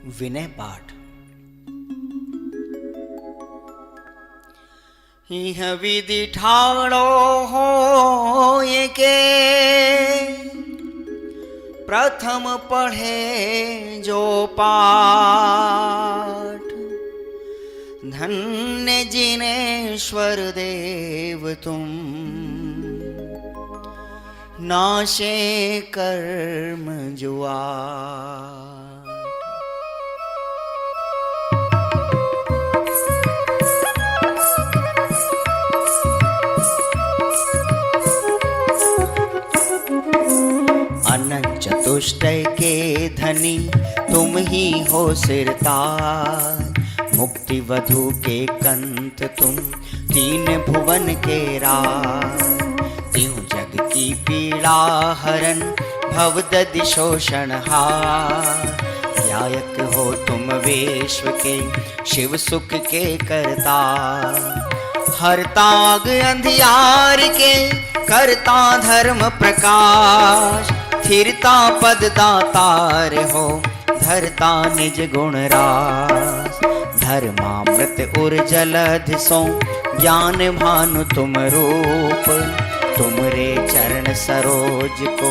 विनय पाठ। यह विधि ठाड़ो हो ये के प्रथम पढ़े जो पाठ, धन्य जिनेश्वर देव तुम, नाशे कर्म जुआ। अनंत चतुष्टय के धनी तुम ही हो सिरताज, मुक्ति वधु के कंत तुम, तीन भुवन के राज। त्यों जग की पीड़ा हरन, भवदधि शोषण हार। ध्यायक हो तुम विश्व के, शिव सुख के करता। हरताग अंधियार के, करता धर्म प्रकाश। स्थिरता पद दातार हो, धरता निज गुण रास। धर्मामृत उर्जलधि सो, ज्ञान भानु तुम रूप। तुमरे चरण सरोज को,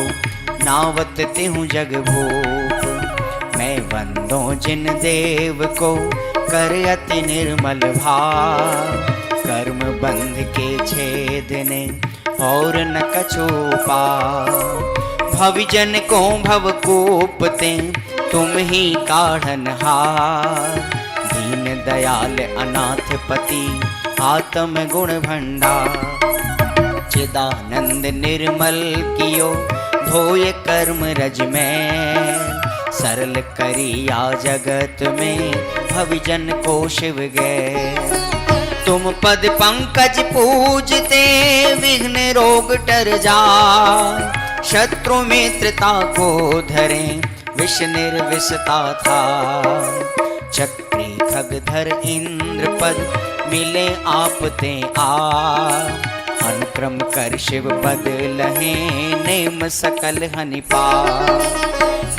नावत तिहु जग भूप। मैं वंदो जिन देव को, कर अति निर्मल भाव। कर्म बंध के छेदने, और न कछु पाव। भवजन को भवकूपते, तुम ही काढ़नहार। दीन दयाल अनाथ पति, आत्म गुण भंडार। चिदानंद निर्मल कियो, धोय कर्म रज में। सरल करिया जगत में, भवजन को शिव गए। तुम पद पंकज पूजते, विघ्न रोग टर जाए। शत्रु मित्रता को धरे, विष निर्विषता था। चक्री खगधर इंद्र पद, मिले आपते आ। अनुक्रम कर शिव पद लहे, नेम सकल हनि पा।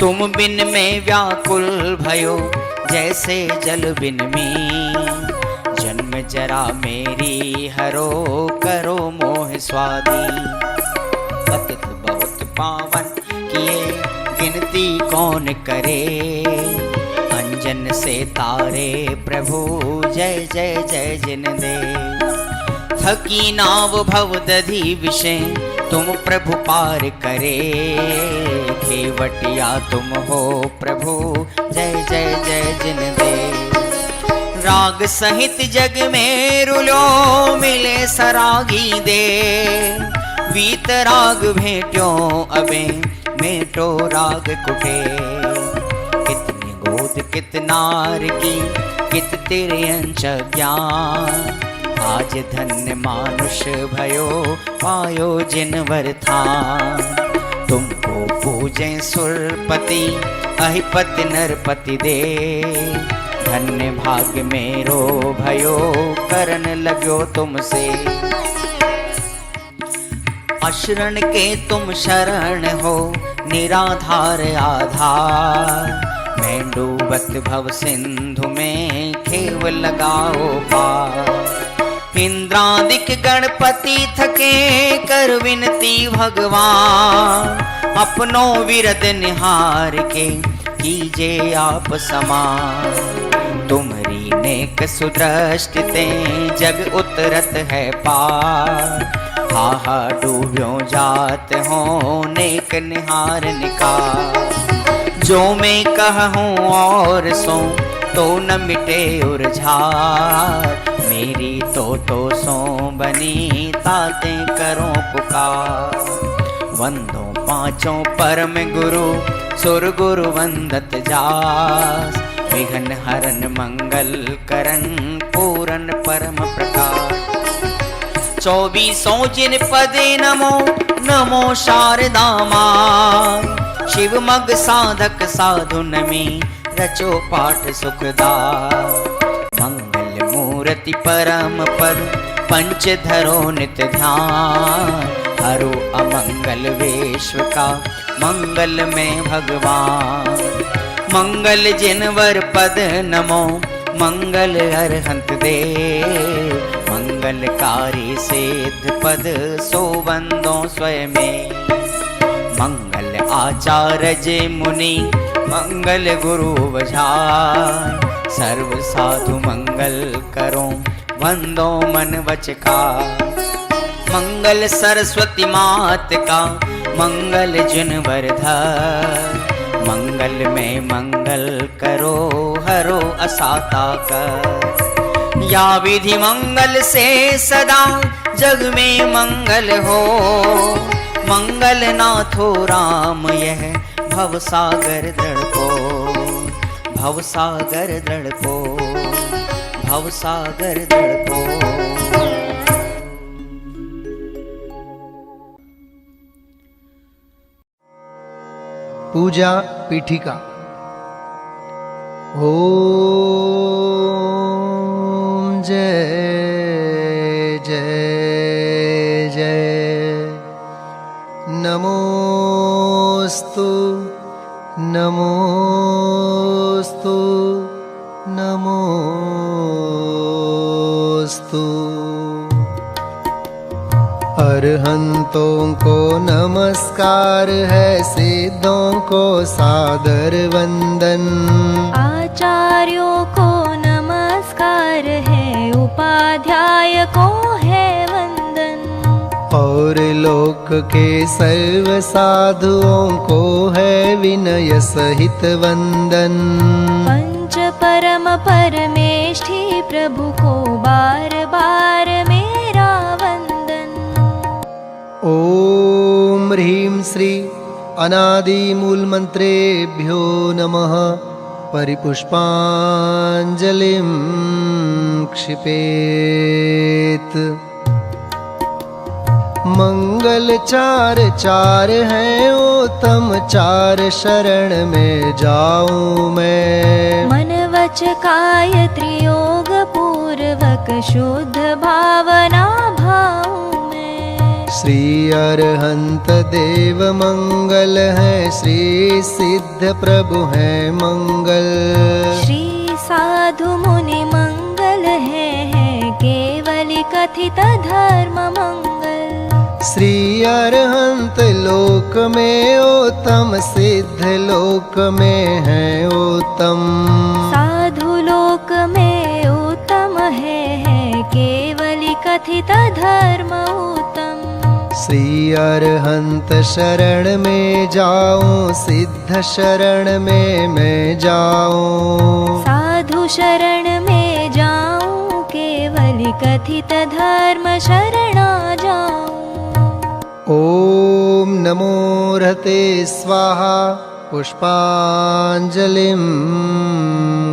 तुम बिन में व्याकुल भयो, जैसे जल बिन में। जन्म जरा मेरी हरो, करो मोह स्वादी। पतित बहुत पावन किए, गिनती कौन करे। अंजन से तारे प्रभु, जय जय जय जिन दे। थकी नाव भवदधि विषय, तुम प्रभु पार करे। खेवटिया तुम हो प्रभु, जय जय जय जिन दे। राग सहित जग में रुलो, मिले सरागी दे। वीतराग भेट्यो अबे, मेटो राग कुटे। कितनी गोद कितनार की, कित तेरे अंश ज्ञान। आज धन्य मानुष भयो, पायो जिन वरथान। तुमको पूजे सुरपति, अहिपति नरपति दे। धन्य भाग्य मेरो भयो, करन लगो तुमसे। अशरण के तुम शरण हो, निराधार आधार। मैं डूबत भव सिंधु में, खेव लगाओ पार। इंद्रादिक गणपति थके, कर विनती भगवान। अपनो विरद निहार के, कीजे आप समान। तुम्हारी नेक सुदृष्टि, जग उतरत है पार। हा डूब्यो जात हो, नेक निहार निकार। जो मैं कहूँ और सो, तो न मिटे उरझार। मेरी तो सो बनी, ताते करो पुकार। वंदो पांचों परम गुरु, सुर गुरु वंदत जास। विघ्न हरन मंगल करन, पूरन परम प्रकाश। 24 जिन पदे नमो, नमो शारदा मां। शिव मग साधक साधु नमी, रचो पाठ सुखदार। मंगल मूर्ति परम पद, पंच धरो नित ध्यान। हरो अमंगल विश्व का, मंगल में भगवान। मंगल जिनवर पद नमो मंगल अरहंत देव मंगलकारी सिद्ध पद सो बंदो स्वयं मंगल आचार्य मुनि मंगल गुरु बझार सर्व साधु मंगल करो वंदो मन वचका मंगल सरस्वती मात का मंगल जिनवर धर मंगल में मंगल करो हरो असाता कर या विधि मंगल से सदा जग में मंगल हो मंगल नाथो राम यह भवसागर दृढ़ भवसागर दृढ़ भवसागर दृढ़। पूजा पीठिका। ओम जय जय जय नमोस्तु नमोस्तु नमोस्तु। अरहंतों को नमस्कार है, सिद्धों को सादर वंदन। आचार्यों को नमस्कार है, उपाध्याय को है वंदन। और लोक के सर्व साधुओं को है विनय सहित वंदन। पंच परम परमेष्ठी प्रभु को बार बार मेरा वंदन। ओम ह्रीं श्री अनादि मूल मंत्रेभ्यो नमः। परिपुष्पांजलिं क्षिपेत। मंगल चार चार हैं उत्तम, चार शरण में जाऊं मैं। मन वच काय त्रियोग पूर्वक शुद्ध भावना भाऊं मैं। श्री अरहंत देव मंगल है, श्री सिद्ध प्रभु है मंगल। श्री साधु मुनि मंगल है केवली कथित धर्म मंगल। श्री अरहंत लोक में उत्तम, सिद्ध लोक में है उत्तम। साधु लोक में उत्तम है केवली कथित धर्म उत्तम। श्री अरहंत शरण में जाऊं, सिद्ध शरण में मैं जाऊं। साधु शरण में जाऊं, केवली कथित धर्म शरणा जाऊं। ओम नमो रहते स्वाहा। पुष्पांजलिं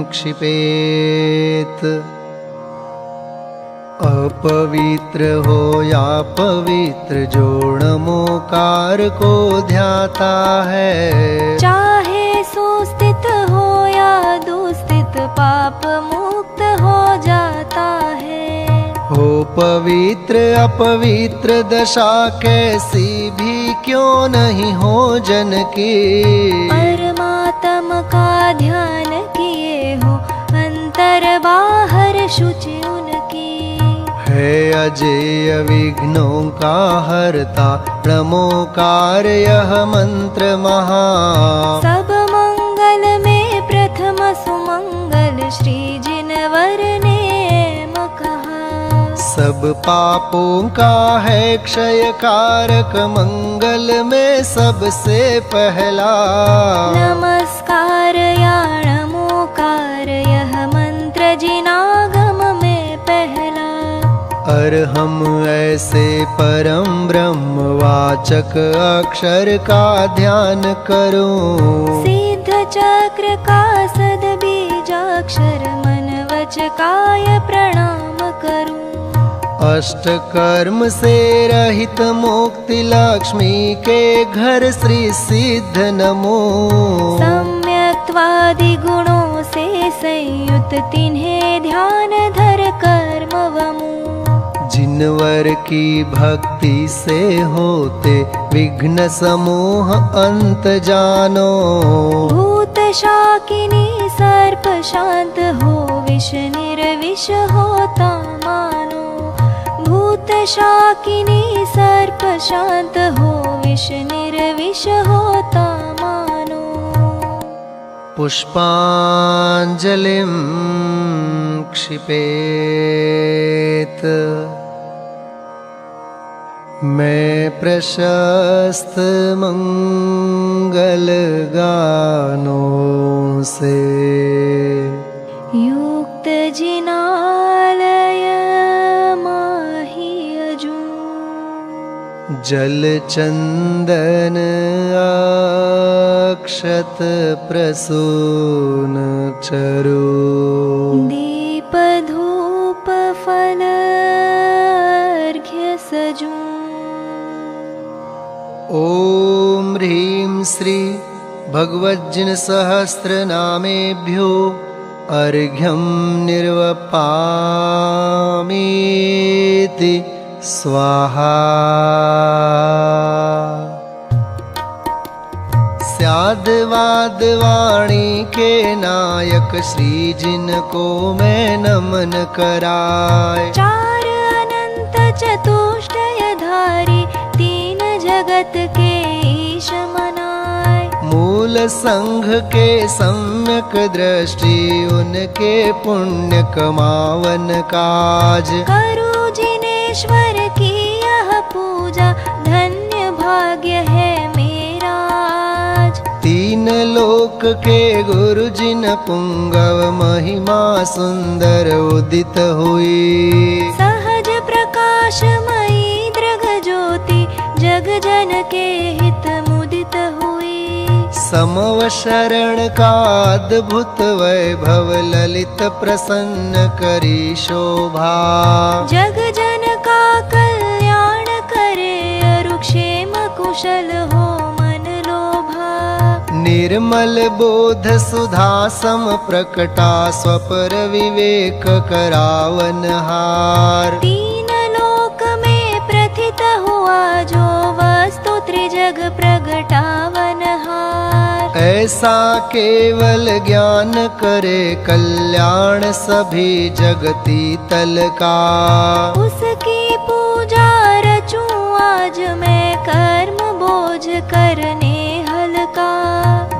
क्षिपेत। अपवित्र हो या पवित्र, जो नमोकार को ध्याता है। चाहे सुस्थित हो या दुस्थित, पाप मुक्त हो जाता है। हो पवित्र अपवित्र दशा कैसी भी क्यों नहीं हो जन की। परमात्म का ध्यान किए हो, अंतर बाहर शुचि उनकी। है अजेय विघ्नों का हरता, नमोकार यह मंत्र महा। सब मंगल में प्रथम सुमंगल, श्री जिनवर ने कहा। सब पापों का है क्षय कारक, मंगल में सबसे पहला। नमस्कार या नमोकार यह मंत्र जिनागम में पहला। अरहम ऐसे परम ब्रह्म वाचक अक्षर का ध्यान करूं। सिद्ध चक्र का सद्बीजाक्षर मन वच काय प्रणाम करूं। अष्ट कर्म से रहित मुक्ति लक्ष्मी के घर श्री सिद्ध नमो। सम्यक्त्वादि गुणों से संयुक्त तिन्हें ध्यान धर कर्म वमु। जिनवर की भक्ति से होते विघ्न समूह अंत जानो। भूत शाकिनी सर्प शांत हो, विष निर्विष होता मानो। भूत शाकिनी सर्प शांत हो, विष निर्विष होता मानो। पुष्पांजलिं क्षिपेत, मैं प्रशस्त मंगल गानों से युक्त जिनालय माहि अजूं। जल चंदन अक्षत प्रसून चरु, दीप धूप फल अर्घ्य सजूं। ओम ह्रीं श्री भगवज्जिन सहस्रनामेभ्यो अर्घ्यं निर्वपामीति स्वाहा। स्याद्वाद वाणी के नायक श्री जिनको मैं नमन कराय। चार अनंत चतुष्टयधारी, तीन जगत के ईश मनाय। मूल संघ के सम्यक दृष्टि, उनके पुण्य कमावन काज। करू जिनेश्वर की यह पूजा, धन्य भाग्य है मेरा आज। तीन लोक के गुरु जिन पुंगव, महिमा सुंदर उदित हुई। सहज प्रकाशमयी दृग ज्योति, जग जन के हित मुदित हुई। समव शरण का अद्भुत वैभव, ललित प्रसन्न करी शोभा। जग जन का कल्याण करे, अरुक्षेम कुशल हो मन लोभा। निर्मल बोध सुधा सम प्रकटा, स्वपर विवेक करावन हार। तीन लोक में प्रथित हुआ, जो वस्तु त्रिजग प्रगटावन हार। ऐसा केवल ज्ञान करे, कल्याण सभी जगती तल का। उसकी पूजा रचूं आज मैं, कर्म बोझ करने हल्का।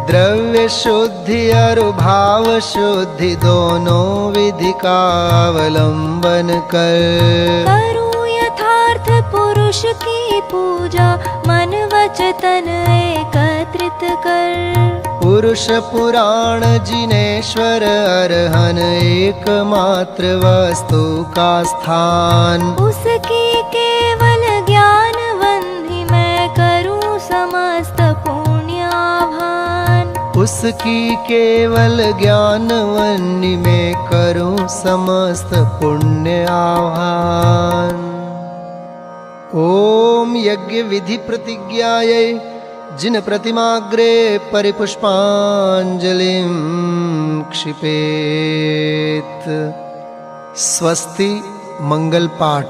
द्रव्य शुद्धि और भाव शुद्धि, दोनों विधि का अवलंबन कर। करूं यथार्थ पुरुष की पूजा, मन वचन एकत्रित कर। पुरुष पुराण जिनेश्वर अरहन, एकमात्र वस्तु का स्थान। उसकी केवल ज्ञान वंदि, मैं करूं समस्त पुण्याभान। उसकी केवल ज्ञान वन्नी, में करूं समस्त पुण्य आह्वान। ओम यज्ञ विधि प्रतिज्ञायै, जिन प्रतिमाग्रे परिपुष्पांजलिं क्षिपेत। स्वस्ति मंगल पाठ।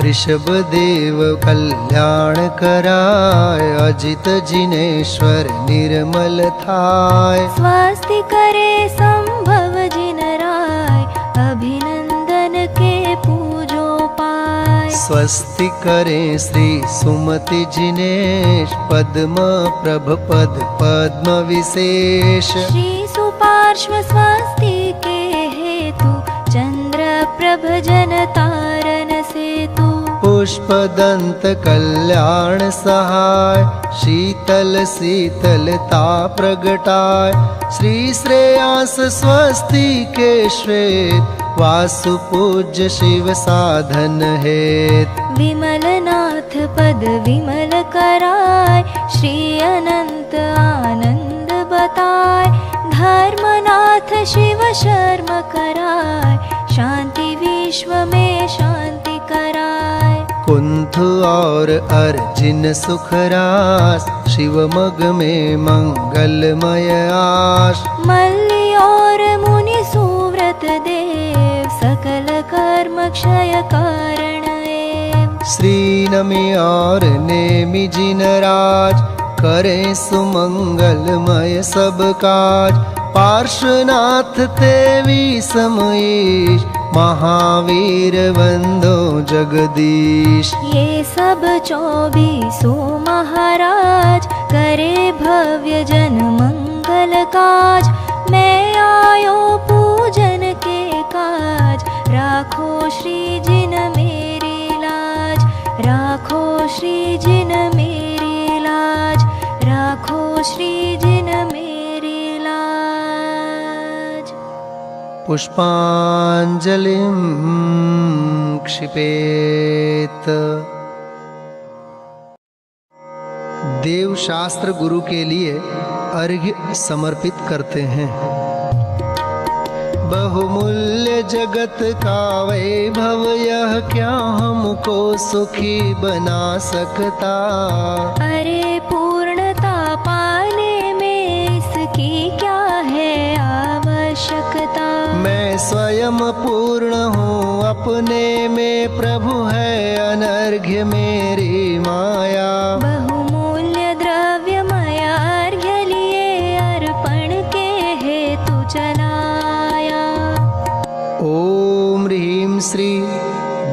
ऋषभ देव कल्याण कराय, अजित जिनेश्वर निर्मल थाय। स्वस्ति करे संभव जिन राय, अभिनंदन के पूजो पाय। स्वस्ति करे श्री सुमति जिनेश, पद्म प्रभ पद पद्म विशेष। श्री सुपार्श्व स्वस्ति के हेतु, चंद्र प्रभ जन तारन सेतु। पुष्प दंत कल्याण सहाय, शीतल शीतलता प्रगटाय। श्री श्रेयांस स्वस्ति के श्वेत, वासु पूज्य शिव साधन हेत। विमल नाथ पद विमल कराय, श्री अनंत आनंद बताय। धर्मनाथ शिव शर्म कराय, शांति विश्व में शांति कराय। कुंथ और अर्जिन सुखरास, शिव मग में मंगलमय आश। मल्ली और मुनि सुव्रत देव, सकल कर्म क्षय कारण एव। श्री नमि और नेमि जिन राज, करें सुमंगलमय सब काज। पार्श्वनाथ तेवी समईश, महावीर वंदो जगदीश। ये सब 24 महाराज, करे भव्य जन मंगल काज। मैं आयो पूजन के काज, राखो श्री जिन मेरी लाज। राखो श्री जिन मेरी लाज, राखो श्री जिन मेरी लाज। पुष्पांजलिं क्षिपेत। देव शास्त्र गुरु के लिए अर्घ्य समर्पित करते हैं। बहुमूल्य जगत का वैभव, यह क्या हमको सुखी बना सकता। अरे पूर्णता पाने में इसकी क्या है आवश्यकता। मैं स्वयं पूर्ण हूँ अपने में, प्रभु है अनर्घ्य मेरी माया। बहुमूल्य द्रव्य माया अर्घ्य लिए, अर्पण के हेतु चलाया। ओम ह्रीं श्री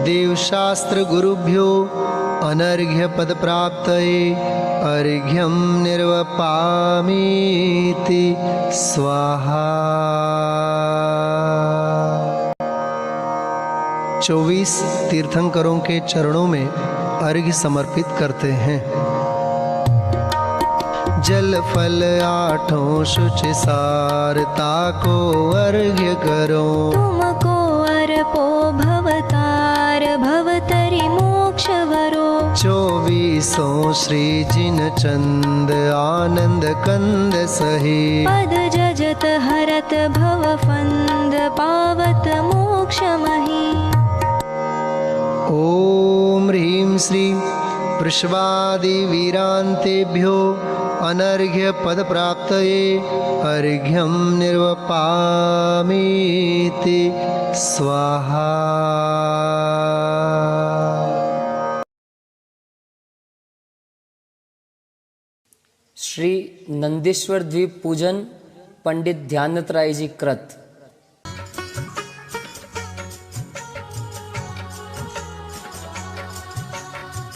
देवशास्त्र गुरुभ्यो अनर्घ्य पद प्राप्तये अर्घ्यं निर्वपामीति स्वाहा। 24 तीर्थंकरों के चरणों में अर्घ्य समर्पित करते हैं। जल फल 8 शुचि सारता को अर्घ्य करो। तुमको अर्पो भवतार, भवतरि मोक्ष वरो। 24 श्री जिन चंद आनंद कंद सही। पद जजत हरत भव फंद, पावत मोक्ष मही। ओम ह्रीं श्री वृषभादि वीरांतेभ्यो अनर्घ्य पद प्राप्तये अर्घ्यं निर्वपामीति स्वाहा। श्री नंदीश्वर द्वीप पूजन पंडित ध्यानत राय जी कृत।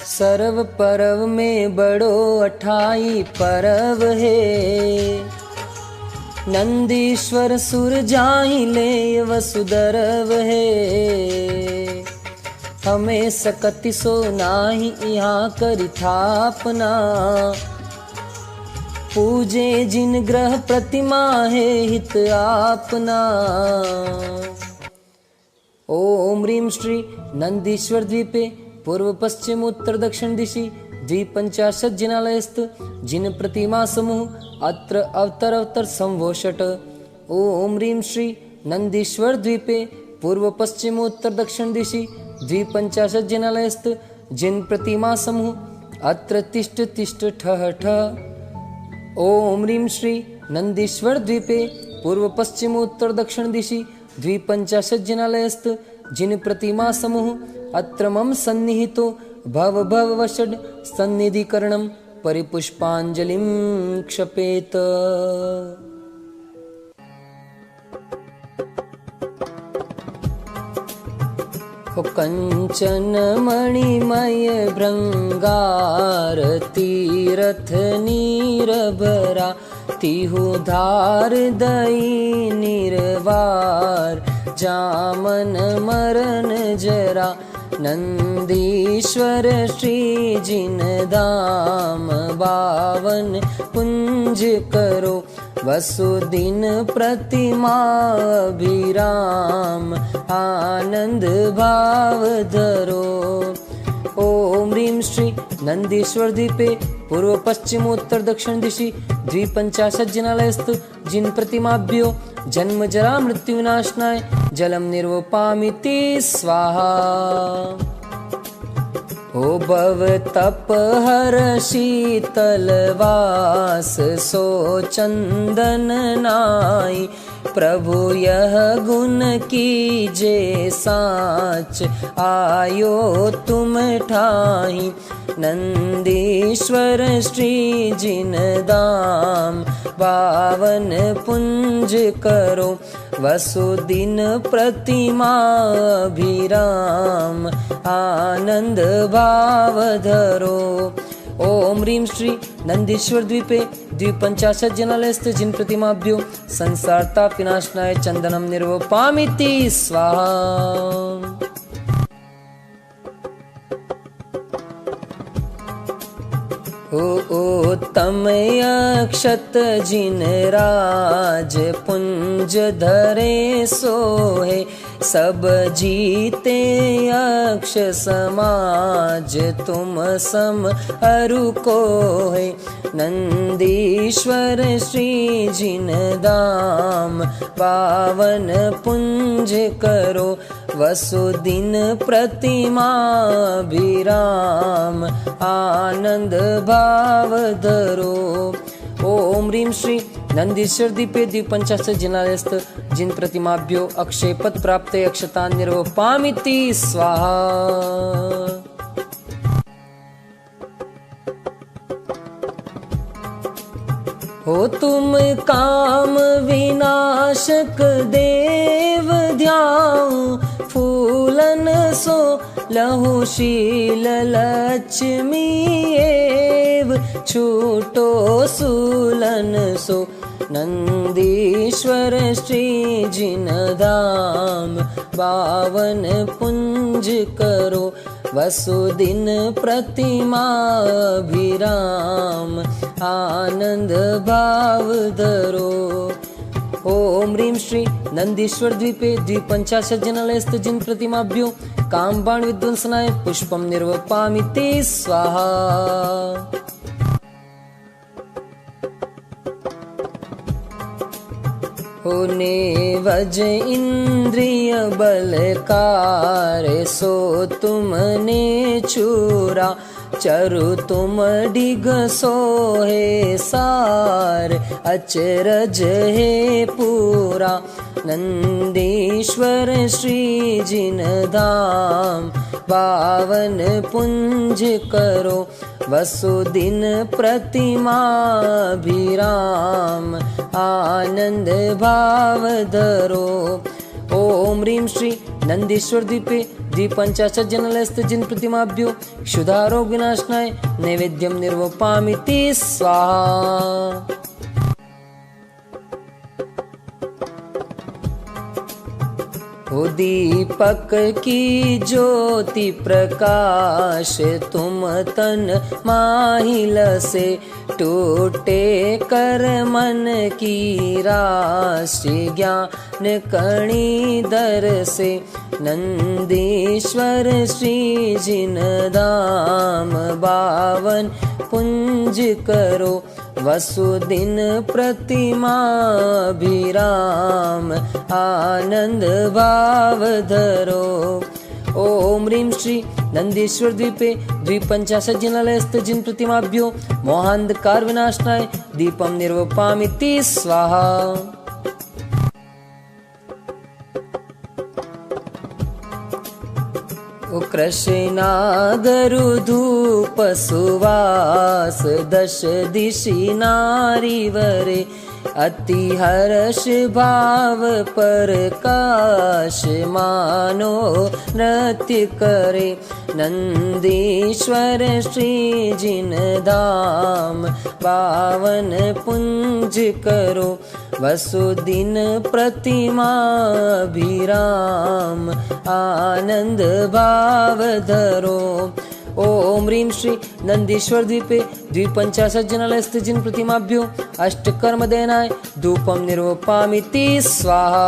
सर्व परव में बड़ो 28 परव है। नंदीश्वर सुर जाहि ले वसुदरव है। हमें सकति सो नाही यहाँ करि थापना। पूजे जिन ग्रह प्रतिमा है हित आपना। ओम ह्रीं श्री नंदीश्वर द्वीपे पूर्व पश्चिम उत्तर दक्षिण दिशि 250 जिनालयस्थ जिन प्रतिमा समूह अत्र अवतर संवोषट। ओम ह्रीं श्री नंदीश्वर द्वीपे पूर्व पश्चिम उत्तर दक्षिण दिशि 250 जिनालयस्थ जिन प्रतिमा समूह अत्र तिष्ठ तिष्ठ ठः ठः। ओम ह्रीं श्री नंदीश्वर द्वीपे पूर्व पश्चिम उत्तर दक्षिण दिशि 250 जिनालयस्थ जिन प्रतिमा समूह अत्र मम सन्निहितो भव भव वषड सन्निधिकरणं परिपुष्पांजलिं क्षपेत। कंचन मणिमय भृंगार तीरथ नीरभरा। तिहु धार दई निर्वार जामन मरण जरा। नंदीश्वर श्री जिन धाम 52 कुंज करो। वसुदिन प्रतिमा अभिराम आनंद भाव धरो। ओम ह्रीं श्री नंदीश्वर द्वीपे पूर्व पश्चिम उत्तर दक्षिण दिशि 250 जिनालयस्थ जिन प्रतिमाभ्यो जन्म जरा मृत्यु विनाशनाय जलम निर्वपामीति स्वाहा। ओ भव तप हर शीतल वास सो चंदन नाई, प्रभु यह गुण कीजे साच आयो तुम ठाई। नंदीश्वर श्री जिन दाम पावन पुंज करो, वसुदिन प्रतिमा अभिराम आनंद भाव धरो। ओम ह्रीं श्री नंदीश्वर द्वीपे द्विपंचाशत् जनालयस्थ जिन प्रतिमाभ्यो संसार ताप विनाशनाय चंदनम निर्वपामिति स्वाहा। ओ तम अक्षत जिन राज पुंज धरे सोहे, सब जीते अक्ष समाज तुम सम अरु को है। नंदीश्वर श्री जिन दाम पावन पुंज करो, वसुदिन प्रतिमा अभिराम आनंद भाव धरो। ओम ह्रीं श्री नंदीश्वर द्वीपे द्विपंचाशत् जनालयस्थ जिन प्रतिमाभ्यो अक्षय पद प्राप्त अक्षतान् निर्वपामिति स्वाहा। हो तुम काम विनाशक देव ध्याऊं, फूलन सो लहु शील लक्ष्मी एव, छूटो सूलन सो नंदीश्वर श्री जिन धाम पावन पुंज करो, वसुदिन प्रतिमा अभिराम आनंद भाव धरो। ओम ह्रीं श्री नंदीश्वर द्वीपे द्विपंचाशत् जनालयस्थ जिन प्रतिमाभ्यो कामबाण विध्वंसनाय पुष्पम निर्वपामिति स्वाहा। होने वज इंद्रिय बलकार सो तुमने चूरा, चरु तुम डिग सोहे सार अचरज है पूरा। नंदीश्वर श्री जिन धाम पावन पुंज करो, वसुदिन प्रतिमा अभिराम आनंद भाव धरो। ओम ह्रीं श्री नंदीश्वर द्वीपे द्विपंचाशत् जनालयस्थ जिन प्रतिमाभ्यो क्षुधारोग विनाशनाय नैवेद्यम निर्वपामिति स्वाहा। हो दीपक की ज्योति प्रकाश तुम तन माहिल से, टूटे कर मन की राशि ज्ञान कणी दर से। नंदीश्वर श्री जिन दाम बावन पुंज करो, वसुदिन प्रतिमा अभिराम आनंद भाव धरो। ओम ह्रीं श्री नंदीश्वर द्वीपे द्विपंचाशत् जनालयस्थ जिन प्रतिमाभ्यो मोहांधकार विनाशनाय दीपम निर्वपामिति स्वाहा। ओ कृष्णागरु धूप सुवास दश दिशि नारी वरे, अति हर्ष भाव प्रकाश मानो नृत्य करे। नंदीश्वर श्री जिन धाम पावन पुंज करो, वसुदिन प्रतिमा अभिराम आनंद भाव धरो। ओम ह्रीं श्री नंदीश्वर द्वीपे द्विपंचाशत् जनालयस्थ जिन प्रतिमाभ्यो अष्टकर्म देनाय धूपम निर्वपामिति स्वाहा।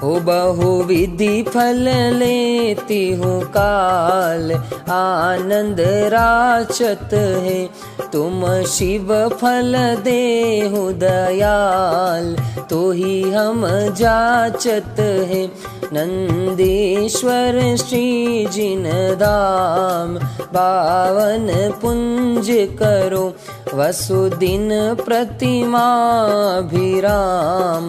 ओ हो बहुविधि फल लेती हूँ काल, आनंद राचत है तुम शिव फल देहु दयाल, तो ही हम जाचत है नंदीश्वर श्री जिन धाम, पावन पुंज करो वसुदिन प्रतिमा भिराम,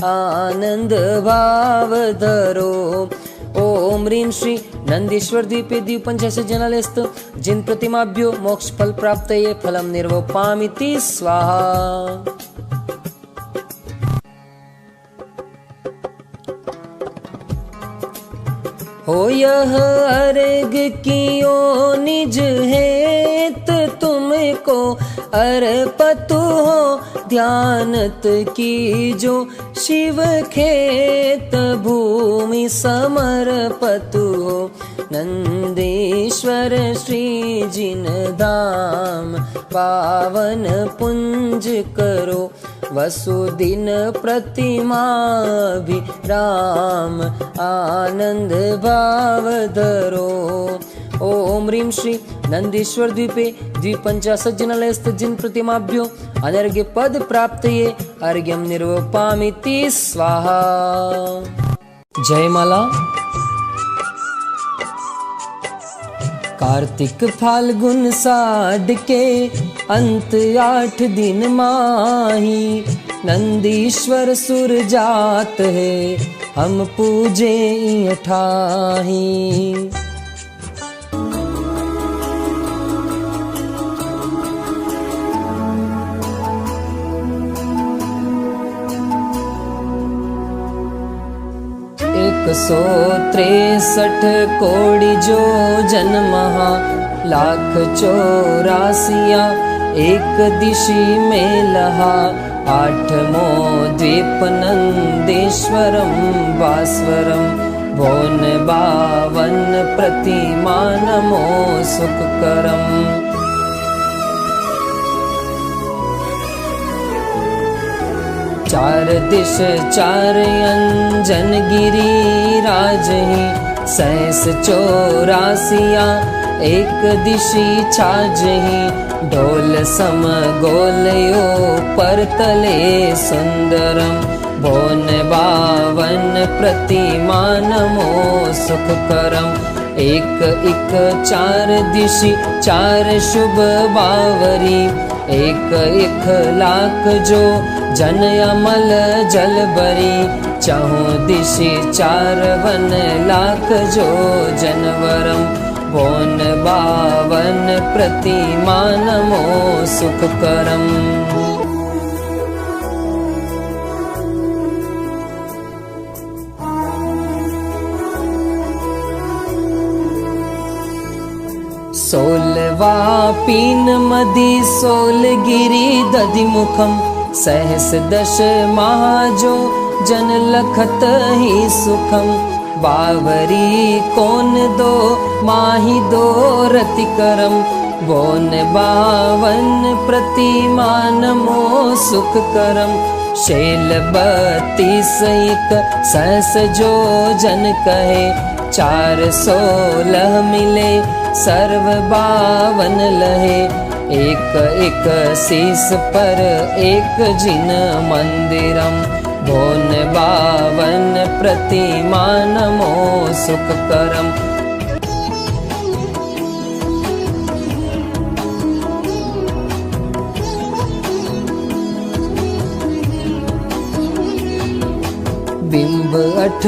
आनंद भाव धरो। ओम ह्रीं श्री नंदीश्वर द्वीपे द्वीपंचाशज्जनालयस्थ जिन प्रतिमाभ्यो मोक्ष फल प्राप्तये फलं निर्वपामिति स्वाहा। हो यह अर्घ कियो निज हेत तुमको अर्पतु हो, ध्यानत कीजो शिव खेत भूमि समर्पतु हो, नंदीश्वर श्री जिन धाम, पावन पुंज करो वसुदिन प्रतिमा भी राम, आनंद भाव धरो। ओम ह्रीं श्री नंदीश्वर द्वीपे द्विपंचाशज्जनालयस्थ जिन प्रतिमाभ्यो अनर्घ्य पद प्राप्तये अर्घ्यं निर्वपामिति स्वाहा। जय माला। कार्तिक फाल्गुन साढ़ के अंत 8 दिन माही, नंदीश्वर सुर जात है हम पूजे ठाही। एक 163 कोटि जो जन्महा, लाख 84 एक दिशि में लहा, 8मो द्वीप नंदेश्वरम भास्वरम, भोन 52 प्रतिमा नमो सुखकरम। चार दिश 4 अंजन गिरी राजही, 84 एक दिशि छाजही, ढोल सम गोलयो पर तले सुंदरम, भोन 52 प्रतिमा नमो सुखकरम। एक 4 दिशि 4 शुभ बावरी, एक लाख जो जन अमल जल बरी, चहुँ दिशि 4 वन लाख जो जनवरम, भोन 52 प्रतिमा नमो सुखकरम। सोलवा पीन मदि सोलगिरी दधिमुखम, सहस दश महाजो जन लखत ही सुखम, बावरी कोन दो माही दो रतिकरम, बोन 52 प्रतिमा नमो सुखकरम। शैल 32 एक सहस जो जन कहे, 416 मिले सर्व 52 लहे, एक शीस पर एक जिन मंदिरम, भोन 52 प्रतिमा नमो सुखकरम। बिंब 8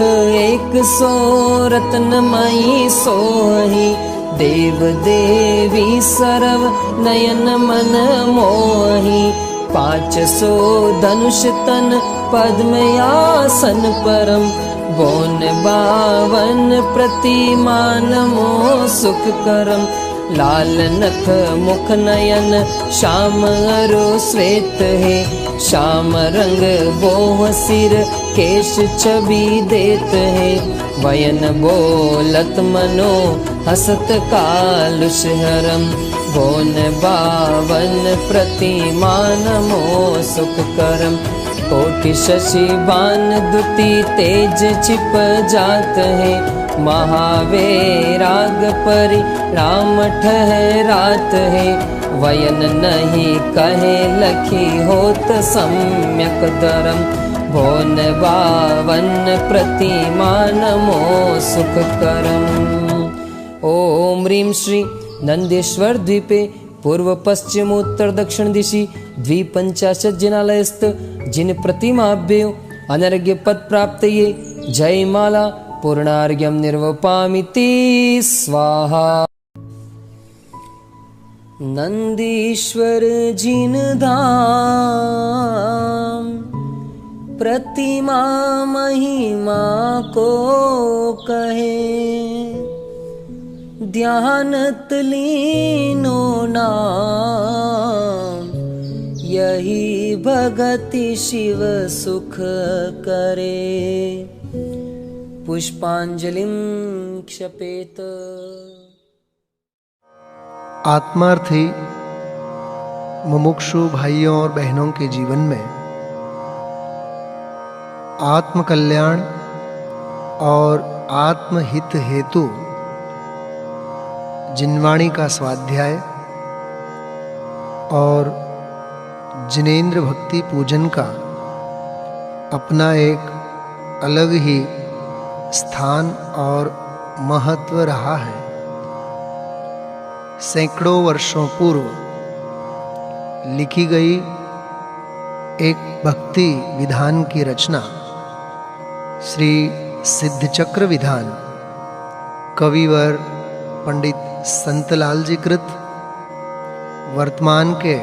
100 रत्नमयी सोही, देव देवी सरव नयन मन मोही, 500 धनुष तन पद्मयासन परम, बोन 52 प्रतिमा नमो सुखकरम। लाल नख मुख नयन श्याम अरो श्वेत है, श्याम रंग बोह सिर केश छवि देत है, वयन बोलत मनो हसत कालुष हरम, बोन 52 प्रतिमा नमो सुखकरम। कोटि शशि बान दुति तेज छिप जात है, महावैराग परि राम ठहरात है, वयन नहीं कहे लखी होत सम्यक धर्म, भोन बावन प्रतिमा नमो सुख करम। ओम ह्रीं श्री नंदेश्वर द्वीपे पूर्व पश्चिम उत्तर दक्षिण दिशि 250 जिनालयस्थ जिन प्रतिमाभ्यो अनर्घ्य पद प्राप्तये जयमाला पूर्णार्घ्यं निर्वपामिति स्वाहा। नंदीश्वर जिन धाम प्रतिमा महिमा को कहे, ध्यानत लीनो नाम, यही भगति शिव सुख करे। पुष्पांजलिं क्षपेत। आत्मार्थी मुमुक्षु भाइयों और बहनों के जीवन में आत्म कल्याण और आत्महित हेतु जिनवाणी का स्वाध्याय और जिनेंद्र भक्ति पूजन का अपना एक अलग ही स्थान और महत्व रहा है। सैकड़ों वर्षों पूर्व लिखी गई एक भक्ति विधान की रचना श्री सिद्धचक्र विधान कविवर पंडित संतलाल जी कृत वर्तमान के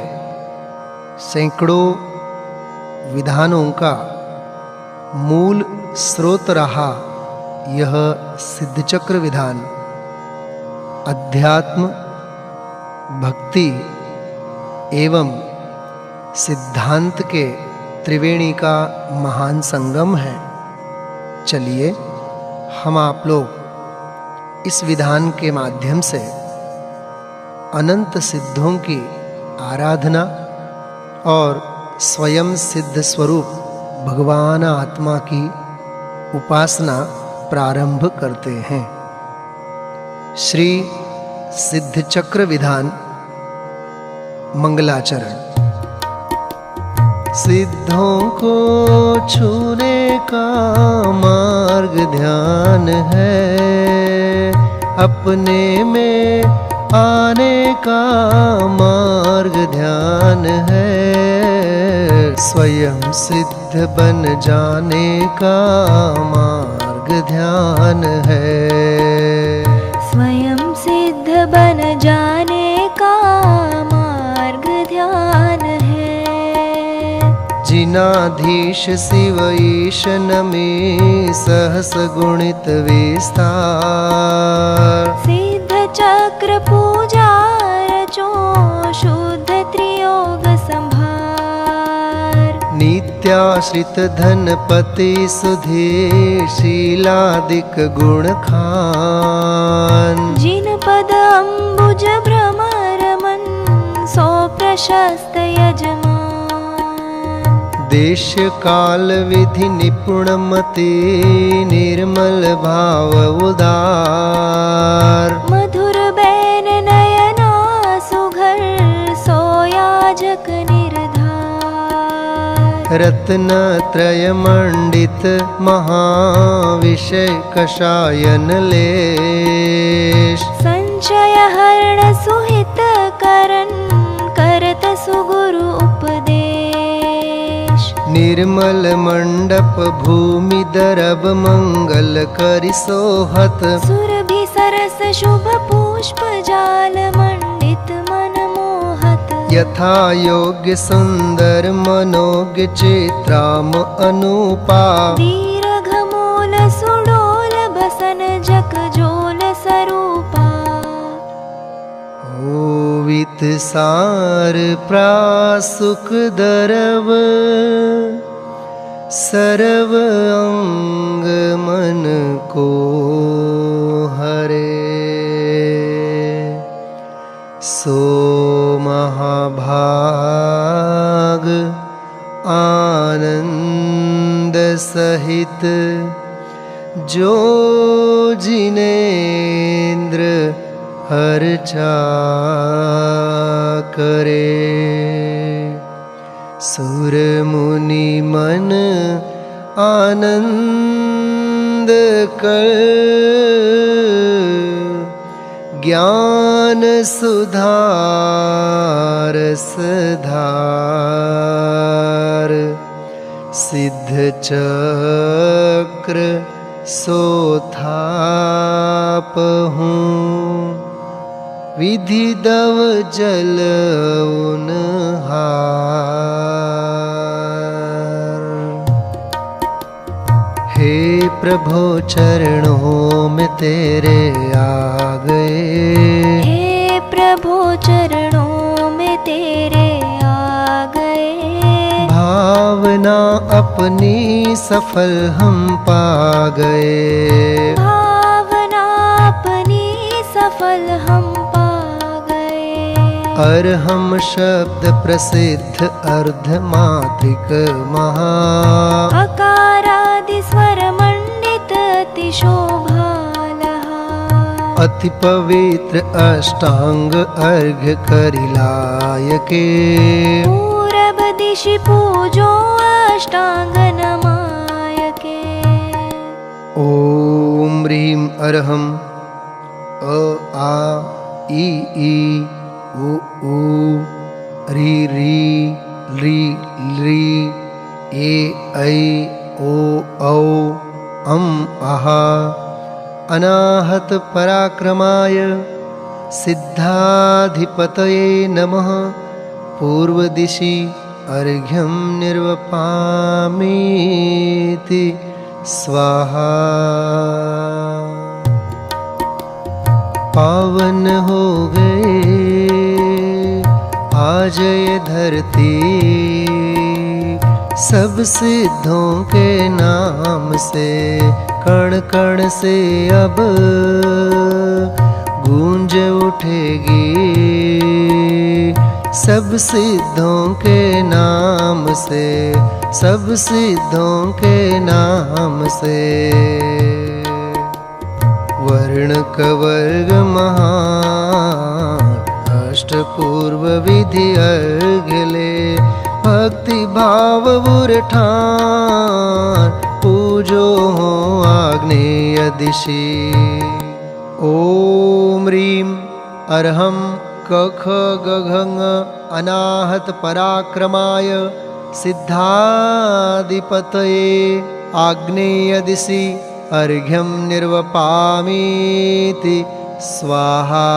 सैकड़ों विधानों का मूल स्रोत रहा यह सिद्धचक्र विधान अध्यात्म, भक्ति एवं सिद्धांत के त्रिवेणी का महान संगम है। चलिए हम आप लोग इस विधान के माध्यम से अनंत सिद्धों की आराधना और स्वयं सिद्ध स्वरूप भगवान आत्मा की उपासना प्रारंभ करते हैं। श्री सिद्धचक्र विधान मंगलाचरण। सिद्धों को छूने का मार्ग ध्यान है, अपने में आने का मार्ग ध्यान है, स्वयं सिद्ध बन जाने का मार्ग ध्यान है, स्वयं सिद्ध बन जाने का मार्ग ध्यान है। जिनाधीश शिव ईशन में सहस गुणित विस्तार, सिद्ध चक्र पूजा रचो शुद्ध त्रियोग संभार, नित्याश्रित धनपति सुधीर शीलादिक गुण खान, जिन पद अम्बुज भ्रमर मन सो प्रशस्त यजमान, देश काल विधि निपुण मति निर्मल भाव उदार, मधुर बैन नयना सुघर सोयाजक निर्धार, रत्न त्रय मंडित महाविषय कषायन लेश, संचय हरण सुहित करन करत सुगुरु उपदेश, निर्मल मंडप भूमि दरब मंगल करि सोहत, सुरभि सरस शुभ पुष्प जाल मंडित मन मोहत, यथा योग्य सुंदर मनोज्ञ चित्राम अनुपा, दीर्घ मूल सुडोल बसन जक जोल सरूपा, ओवित सार प्रासुक दरव सर्व अंग मन को हरे, सो महाभाग आनंद सहित जो जिनेन्द्र अर्चा करे। सुर मुनि मन आनंद कर ज्ञान सुधार सधार। सिद्ध चक्र सोथापहूँ विधि दव जल उनहार। हे प्रभु चरणों में तेरे आ गए। हे प्रभु चरणों में तेरे आ गए। भावना अपनी सफल हम पा गए। भावना अपनी सफल हम पा गए। अर्हम शब्द प्रसिद्ध अर्धमात्रिक महा। अकारादि स्वर मंडित अति शोभालहा। अति पवित्र अष्टांग अर्घ्य करिलायके। पूरब दिशि पूजो अष्टांग नमायके। ओम ह्रीं अरहम अ आ ई उ ऊ री री ली ली ए ऐ ओ औ अम आहा। अनाहत पराक्रमाय सिद्धाधिपतये नमः। पूर्व दिशि अर्घ्यं निर्वपामीति स्वाहा। पावन हो गए आज ये धरती सब सिद्धों के नाम से। कण कण से अब गूंज उठेगी सब सिद्धों के नाम से। सब सिद्धों के नाम से। वर्ण कवर्ग महान अष्टपूर्व विधि अर्घले। भक्ति भाव उरठान पूजो हो आग्नेय दिशि। ओम ह्रीं अरहम कख गघङ अनाहत पराक्रमाय सिद्धाधिपतये आग्नेय दिशि अर्घ्यं निर्वपामीति स्वाहा।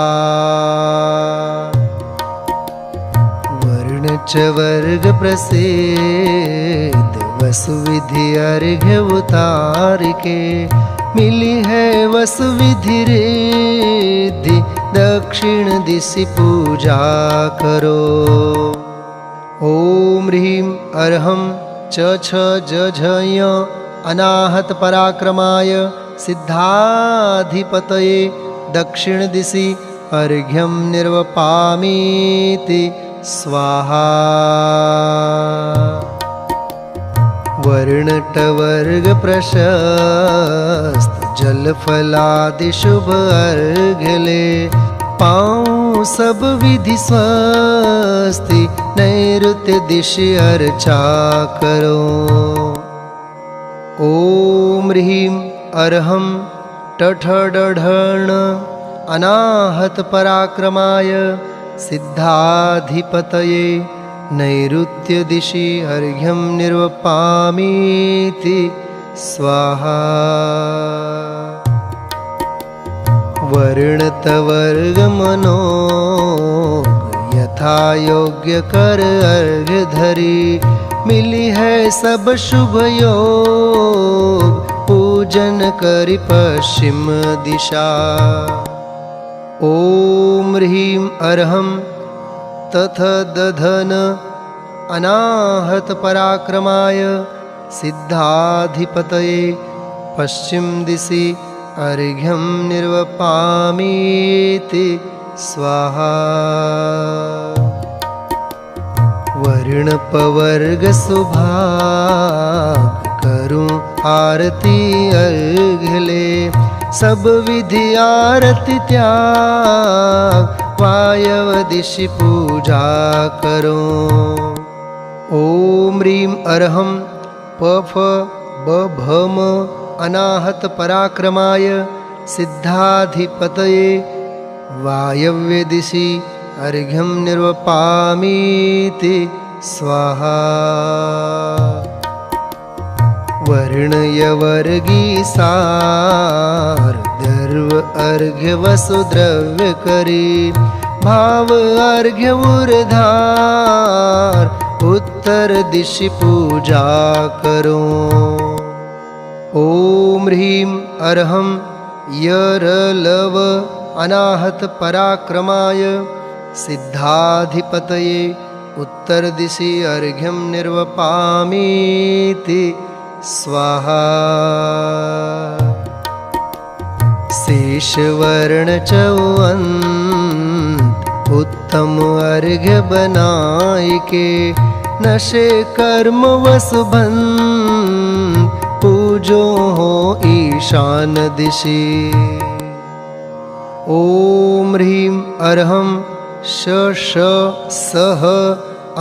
वर्ण च वर्ग प्रसिद्ध वसुविधि अर्घ्य उतारिके। मिली है वसुविधि रिद्धि दक्षिण दिशि पूजा करो। ओम ह्रीं अरहम च छ ज झ य अनाहत पराक्रमाय सिद्धाधिपतये दक्षिण दिशि अर्घ्यं निर्वपामीति स्वाहा। वर्णटवर्ग प्रशस्त जलफलादि शुभ अर्घ्यले। पाऊँ सब विधि स्वस्ति नैऋत्य दिशि अर्चा करो। ओम ह्रीं अरहम टठडढण अनाहत पराक्रमाय सिद्धाधिपतये नैऋत्य दिशि अर्घ्यं निर्वपामीति स्वाहा। वर्णतवर्ग मनोग यथा योग्य कर अर्घ्य धरी। मिली है सब शुभ योग पूजन करि पश्चिम दिशा। ओम ह्रीं अरहम तथ दधन अनाहत पराक्रमाय सिद्धाधिपतये पश्चिम दिशि अर्घ्यं निर्वपामीति स्वाहा। वर्णपवर्ग सुभाग करूं आरती अर्घ्य ले। सब विधि आरती त्याग वायव दिशि पूजा करो। ओम ह्रीं अर्हं पफ बभम अनाहत पराक्रमाय सिद्धाधिपतये वायव्य दिशि अर्घ्यं निर्वपामीति स्वाहा। वर्णयवर्गीसार दर्व अर्घ्य वसुद्रव्य करी। भाव अर्घ्य उर्धार उत्तर दिशि पूजा करो। ओम ह्रीं अर्हं यरलव अनाहत पराक्रमाय सिद्धाधिपतये उत्तर दिशि अर्घ्यं निर्वपामीति स्वाहा। शेषवर्ण चौअंत उत्तम अर्घ्य बनाय के। नशे कर्म वसुबंध पूजो हो ईशान दिशि। ओम ह्रीं अर्हं श सह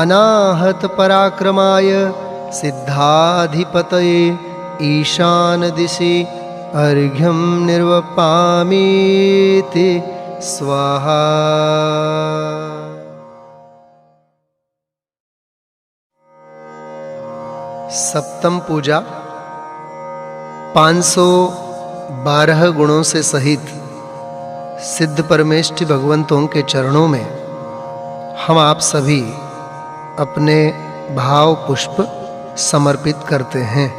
अनाहत पराक्रमाय सिद्धाधिपतये ईशान दिशि अर्घ्यं निर्वपामीति स्वाहा। सप्तम पूजा 512 गुणों से सहित सिद्ध परमेष्ठि भगवंतों के चरणों में हम आप सभी अपने भाव पुष्प समर्पित करते हैं।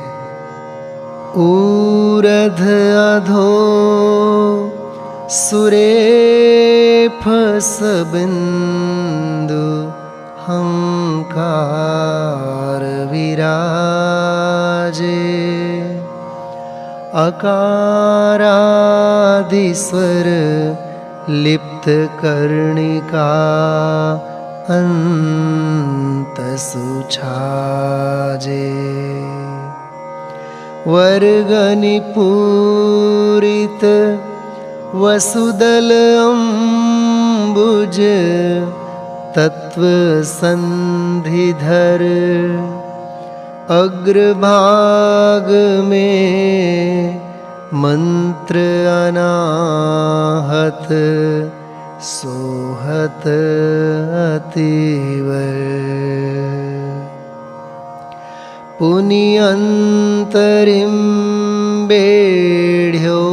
ऊर्ध अधो सुरेफ सबिंदु हंकार विराजे। अकारादिस्वर लिप्त कर्णिका अंत सुछाजे। वर्गनिपूरित वसुदल अम्बुज तत्व संधिधर। अग्रभाग में मंत्र अनाहत सोहत अतीव। पुनियंतरिं बेढ़्यो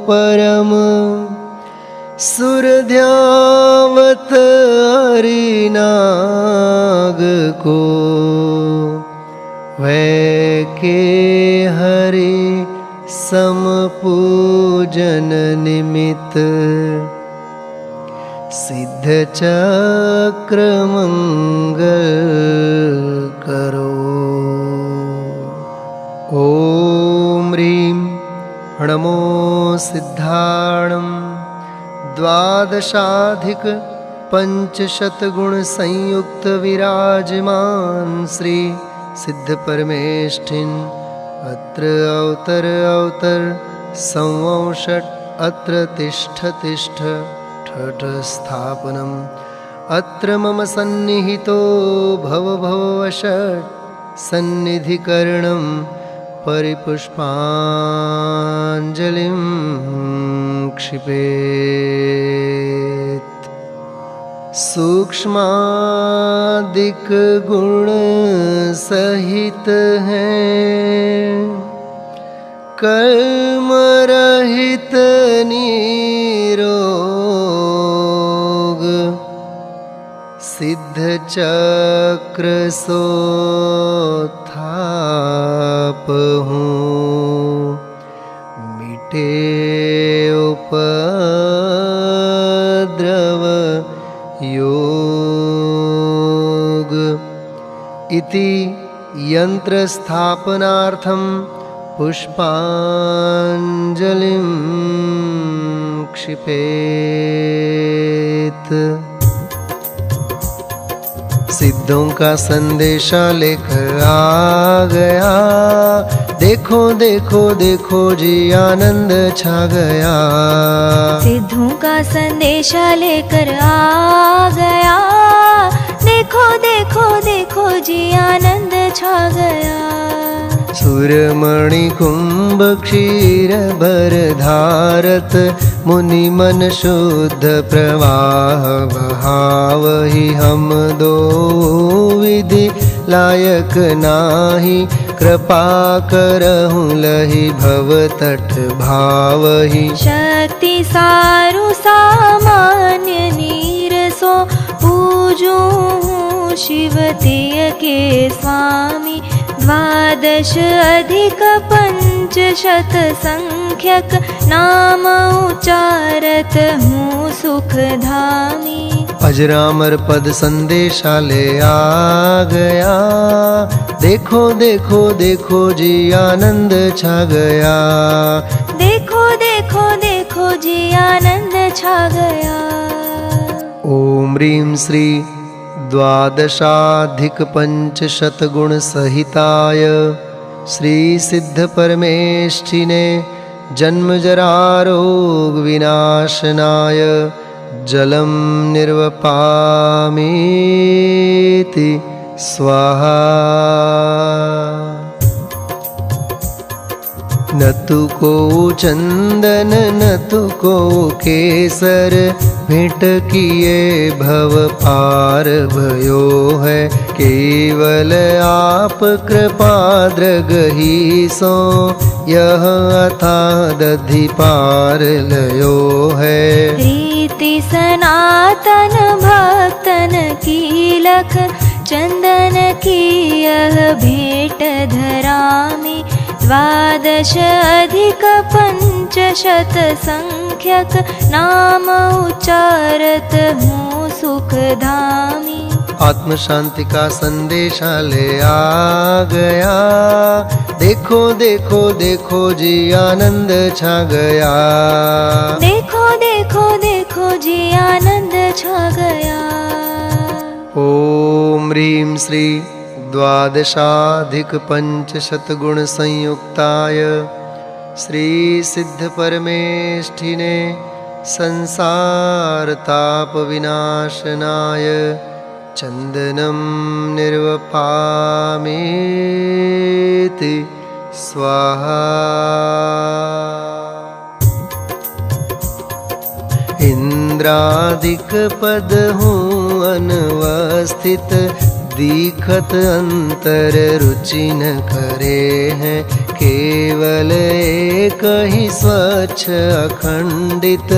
परम सुरध्यावत हरिनाग को। वै के हरि समपूजन निमित्त सिद्ध चक्र मंगल करो। ओम ह्रीं नमो सिद्धाणं द्वादशाधिक पंचशतगुण संयुक्त विराजमान श्री सिद्ध परमेष्ठिन अत्र अवतर अवतर संवंषट अत्र तिष्ठ तिष्ठ ठठ स्थापनम् अत्र मम सन्निहितो भव भववषट् सन्निधिकरणं परिपुष्पाञ्जलिं क्षिपेत्। सूक्ष्मादिक गुण सहित हैं कर्म रहित निरोग। सिद्ध चक्र सोत्थाप हूँ मिटे उपद्रव योग। इति यंत्र स्थापनार्थं पुष्पांजलिं क्षिपेत्। सिद्धों का संदेशा लेकर आ गया। देखो देखो देखो जी आनंद छा गया। सिद्धों का संदेशा लेकर आ गया। देखो देखो देखो जी आनंद छा गया। सुरमणि कुंभ क्षीर भर धारत, मुनि मन शुद्ध प्रवाह बहावहि। हम दो विधि लायक नाही, कृपा करहु लहि भव तट भावहि। शक्ति सारु सामान्य नीरसो, पूजू शिव तेय के स्वामी। द्वादश अधिक पंचशत संख्यक, नाम उचारत हूँ सुख धामी। अजरामर पद संदेशा ले आ गया। देखो देखो देखो जी आनंद छा गया। देखो देखो देखो जी आनंद छा गया। ओम ह्रीं श्री द्वादशाधिक पंचशत गुण सहिताय श्री सिद्ध परमेष्ठिने, जन्म जरा रोग विनाशनाय जलम निर्वपामीति स्वाहा। न तु को चंदन न तु को केसर, भेंट किए भव पार भयो है। केवल आप कृपा द्रगहि सो, यह अथाह दधि पार लयो है। रीति सनातन भक्तन की लख, चंदन की यह भेंट धरामी। द्वादश अधिक पंचशत संख्यक, नाम उचारत हूँ सुख धामी। आत्म शांति का संदेशा ले आ गया। देखो देखो देखो जी आनंद छा गया। देखो देखो देखो जी आनंद छा गया। ओम ह्रीं श्री द्वादशाधिक पंचशत गुण संयुक्ताय श्री सिद्ध परमेष्ठिने, संसार ताप विनाशनाय चंदनम निर्वपामीति स्वाहा। इंद्रादिक पद हूँ अनवस्थित, दीखत अंतर रुचि न करे हैं। केवल एक ही स्वच्छ अखंडित,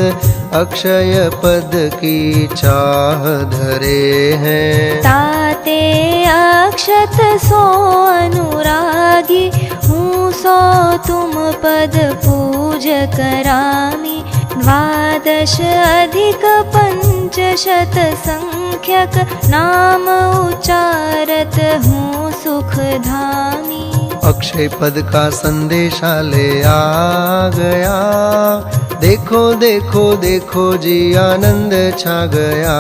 अक्षय पद की चाह धरे हैं। ताते अक्षत सो अनुरागी, हूँ सो तुम पद पूज करामी। द्वादश अधिक पंचशत संख्यक, नाम उचारत हूँ सुख धामी। अक्षय पद का संदेशा ले आ गया। देखो देखो देखो जी आनंद छा गया।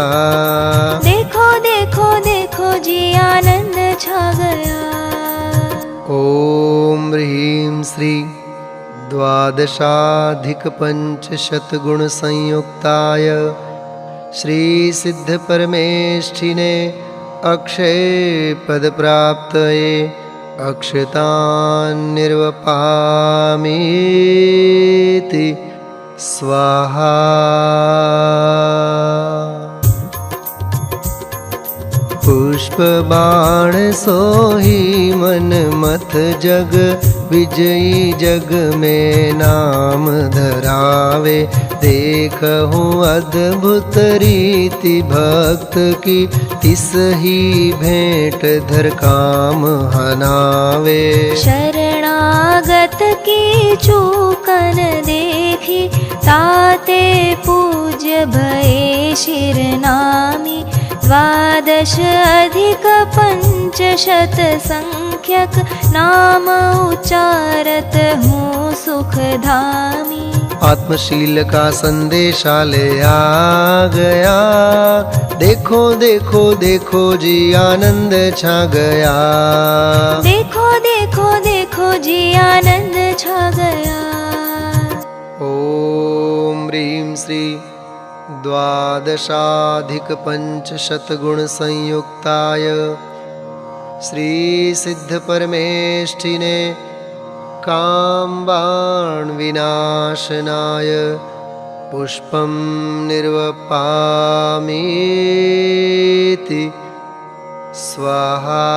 देखो देखो देखो जी आनंद छा गया। ओम ह्रीं श्री द्वादशाधिक पंचशत गुण संयुक्ताय श्री सिद्ध परमेष्ठिने, अक्षय पद प्राप्तये अक्षतान् निर्वपामीति स्वाहा। पुष्प बाण सोही मन मथ जग, विजयी जग में नाम धरावे। देखहु अद्भुत रीति भक्त की, तिस ही भेंट धर काम हनावे। शरणागत की चूकन देखी, ताते पूज्य भये शिरनामी। द्वादश अधिक पंचशत संख्यक, नाम उचारत हूँ सुख धामी। आत्मशील का संदेशा ले आ गया। देखो देखो देखो जी आनंद छा गया। देखो देखो देखो जी आनंद छा गया। ओम ह्रीं श्री द्वादशाधिक पंचशतगुण संयुक्ताय श्री सिद्ध परमेष्ठिने कामबाण विनाशनाय पुष्पं निर्वपामीति स्वाहा।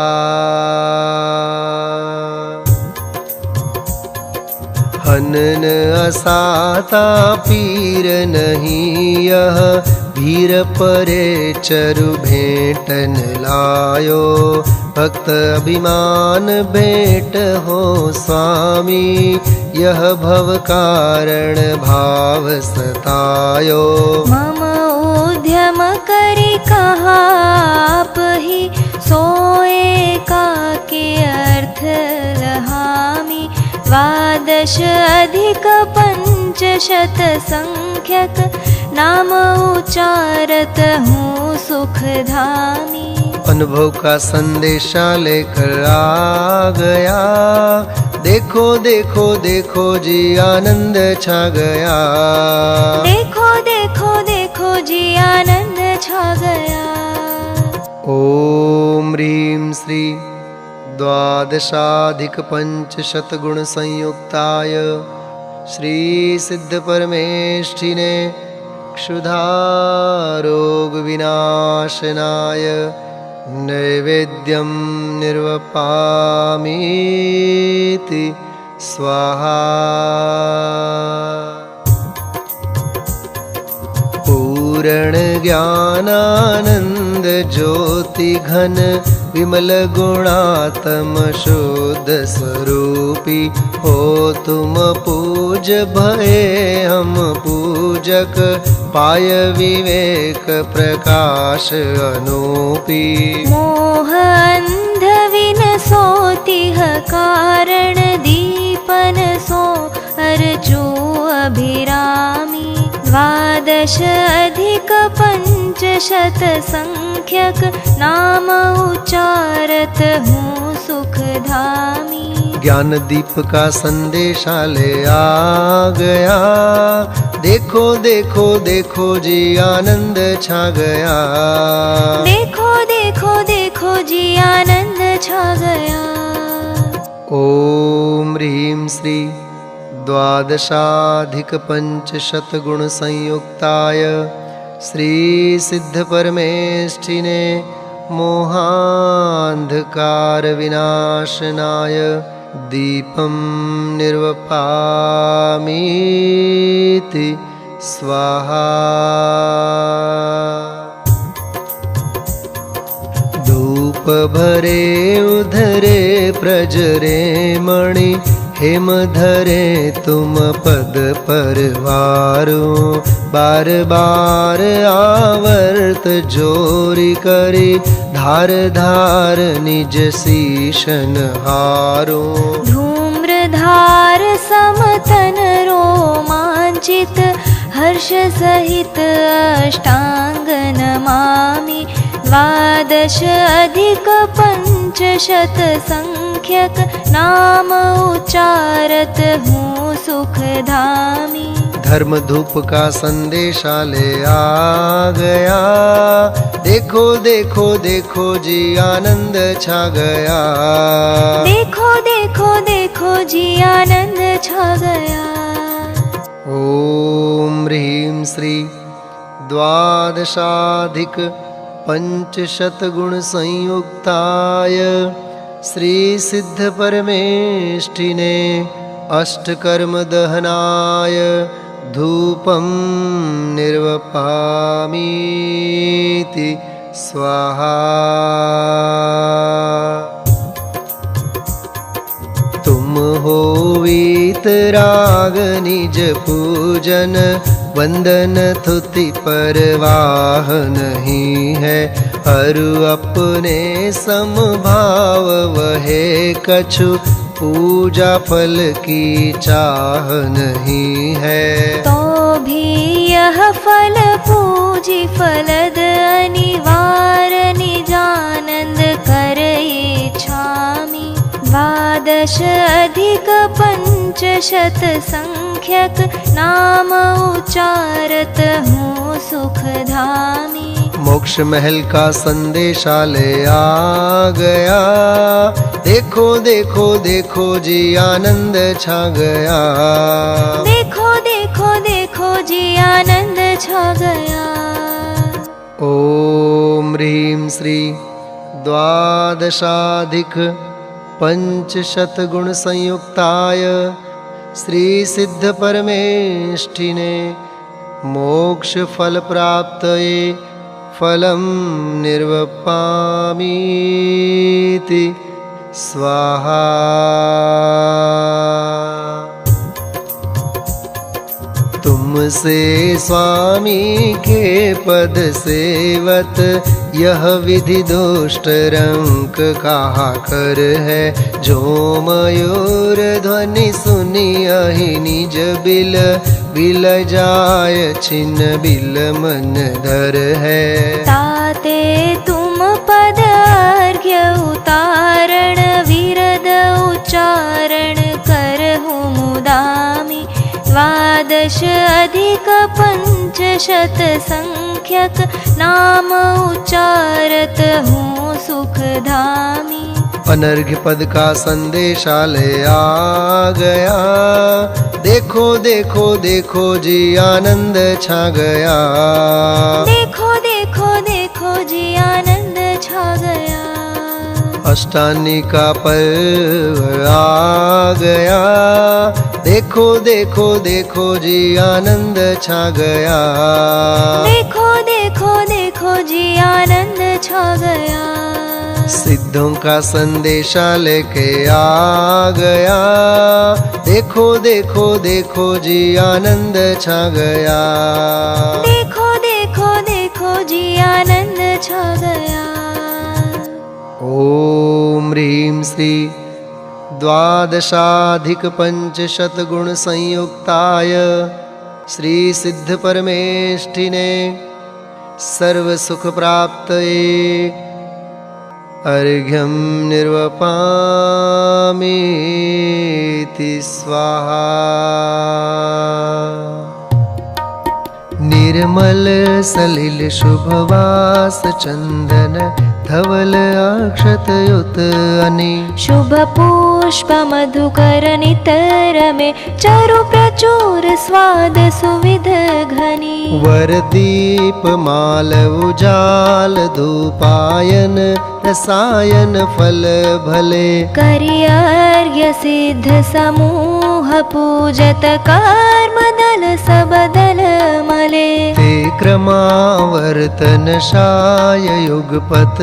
हनन असाता पीर नहीं यह भीर परे चरु भेंटन लायो। भक्त अभिमान भेंट हो स्वामी यह भव कारण भाव सतायो। मम उद्यम करि कहा आप ही सोए का के अर्थ लहामी। द्वादश अधिक पंचशत संख्यक नाम उच्चारत हूँ सुखधामी। अनुभव का संदेशा लेकर आ गया। देखो देखो देखो जी आनंद छा गया। देखो देखो देखो जी आनंद छा गया। ओम ह्रीं श्री द्वादशाधिक पंचशतगुण संयुक्ताय श्री सिद्ध परमेष्ठिने क्षुधारोग विनाशनाय नैवेद्यं निर्वपामीति स्वाहा। पूर्ण ज्ञानानंद ज्योति घन विमल गुणात्म शुद्ध स्वरूपी हो तुम पूज भये हम पूजक। पाय विवेक प्रकाश अनूपी। मोह अंध विनसोतिह कारण दीपन सो अर्जो अभिरामी। द्वादश अधिक पंचशत संख्यक नाम उच्चारत हूँ सुखधामी। ज्ञान दीप का संदेशा ले आ गया। देखो देखो देखो जी आनंद छा गया। देखो देखो देखो जी आनंद छा गया। ओम ह्रीं श्री द्वादशाधिक पंचशतगुण संयुक्ताय श्री सिद्ध परमेष्ठिने मोहांधकार विनाशनाय दीपं निर्वपामीति स्वाहा। धूप भरे उधरे प्रजरे मणि हेम धरे तुम पद परवारो। बार बार आवर्त जोरी करी धार धार निज शीशन हारो। धूम्रधार समतन रोमांचित हर्ष सहित अष्टांग नमामि। द्वादश अधिक पंचशत संख्यक नाम उच्चारत हूँ सुखधामी। धर्म धूप का संदेशा ले आ गया। देखो देखो देखो जी आनंद छा गया। देखो देखो देखो जी आनंद छा गया। ओम ह्रीं श्री द्वादशाधिक पंचशतगुण संयुक्ताय श्री सिद्ध परमेष्ठिने अष्टकर्म दहनाय धूपं निर्वपामीति स्वाहा। तुम हो वीतराग निज पूजन वंदन तुति परवाह नहीं है। अरु अपने समभाव वहे कछु पूजा फल की चाह नहीं है। तो भी यह फल पूजी फलद अनिवार निजानंद कर इच्छामि। द्वादश अधिक पंचशत संख्यक नाम उच्चारत हूँ सुखधामी। मोक्ष महल का संदेशा ले आ गया, देखो देखो देखो जी आनंद छा गया। देखो देखो देखो जी आनंद छा गया। ओम ह्रीं श्री द्वादशाधिक पंचशत गुण संयुक्ताय श्री सिद्ध परमेष्ठिने मोक्ष फल प्राप्तये फलं निर्वपामीति स्वाहा। तुमसे स्वामी के पद सेवत यह विधि दुष्ट रंक कहा कर है। जो मयूर ध्वनि सुनी अहि निज बिल बिल जाय छिन्न बिल मन धर है। ताते तुम पद अर्घ्य उतारण विरद उच्चारण करहु मुदामि। द्वादश अधिक पंचशत संख्यक नाम उच्चारत हूँ सुखधामी। अनर्घ्य पद का संदेशा ले आ गया, देखो देखो देखो जी आनंद छा गया। देखो देखो देखो जी आनंद छा गया। अष्टानी का पर्व आ गया, देखो देखो देखो जी आनंद छा गया। देखो देखो देखो जी आनंद छा गया। सिद्धों का संदेशा लेके आ गया, देखो देखो देखो जी आनंद छा गया। देखो देखो देखो जी आनंद छा गया। ओम ह्रीं श्री द्वादशाधिक पंचशत गुण संयुक्ताय श्री सिद्ध परमेष्ठिने सर्व सुख प्राप्तये अर्घ्यं निर्वपामीति स्वाहा। निर्मल सलिल शुभवास चंदन धवल अक्षत युत अनि। शुभ पुष्प मधुकर नितर में चारु प्रचुर स्वाद सुविध घनी। वर दीप माल उजाल धूपायन रसायन फल भले। करियर्घ्य सिद्ध समूह पूजत कर्म दल सब दल मले। ते क्रमावर्तन शाय युगपत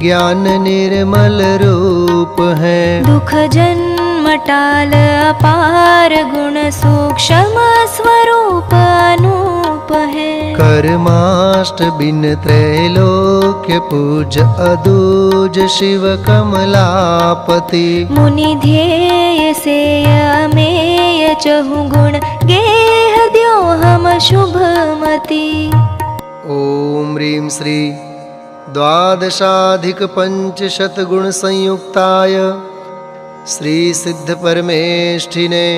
ज्ञान निर्मल रूप है। दुख जन्म टाल अपार गुण सूक्ष्म स्वरूप अनूप है। कर्माष्ट बिन त्रैलोक्य पूज अदूज शिव कमलापति। मुनि ध्येय से अमेय चहु गुण गेह द्यो हम शुभमति। ओम ह्रीं श्री द्वादशाधिक पंचशत गुण संयुक्ताय श्री सिद्ध परमेष्ठिने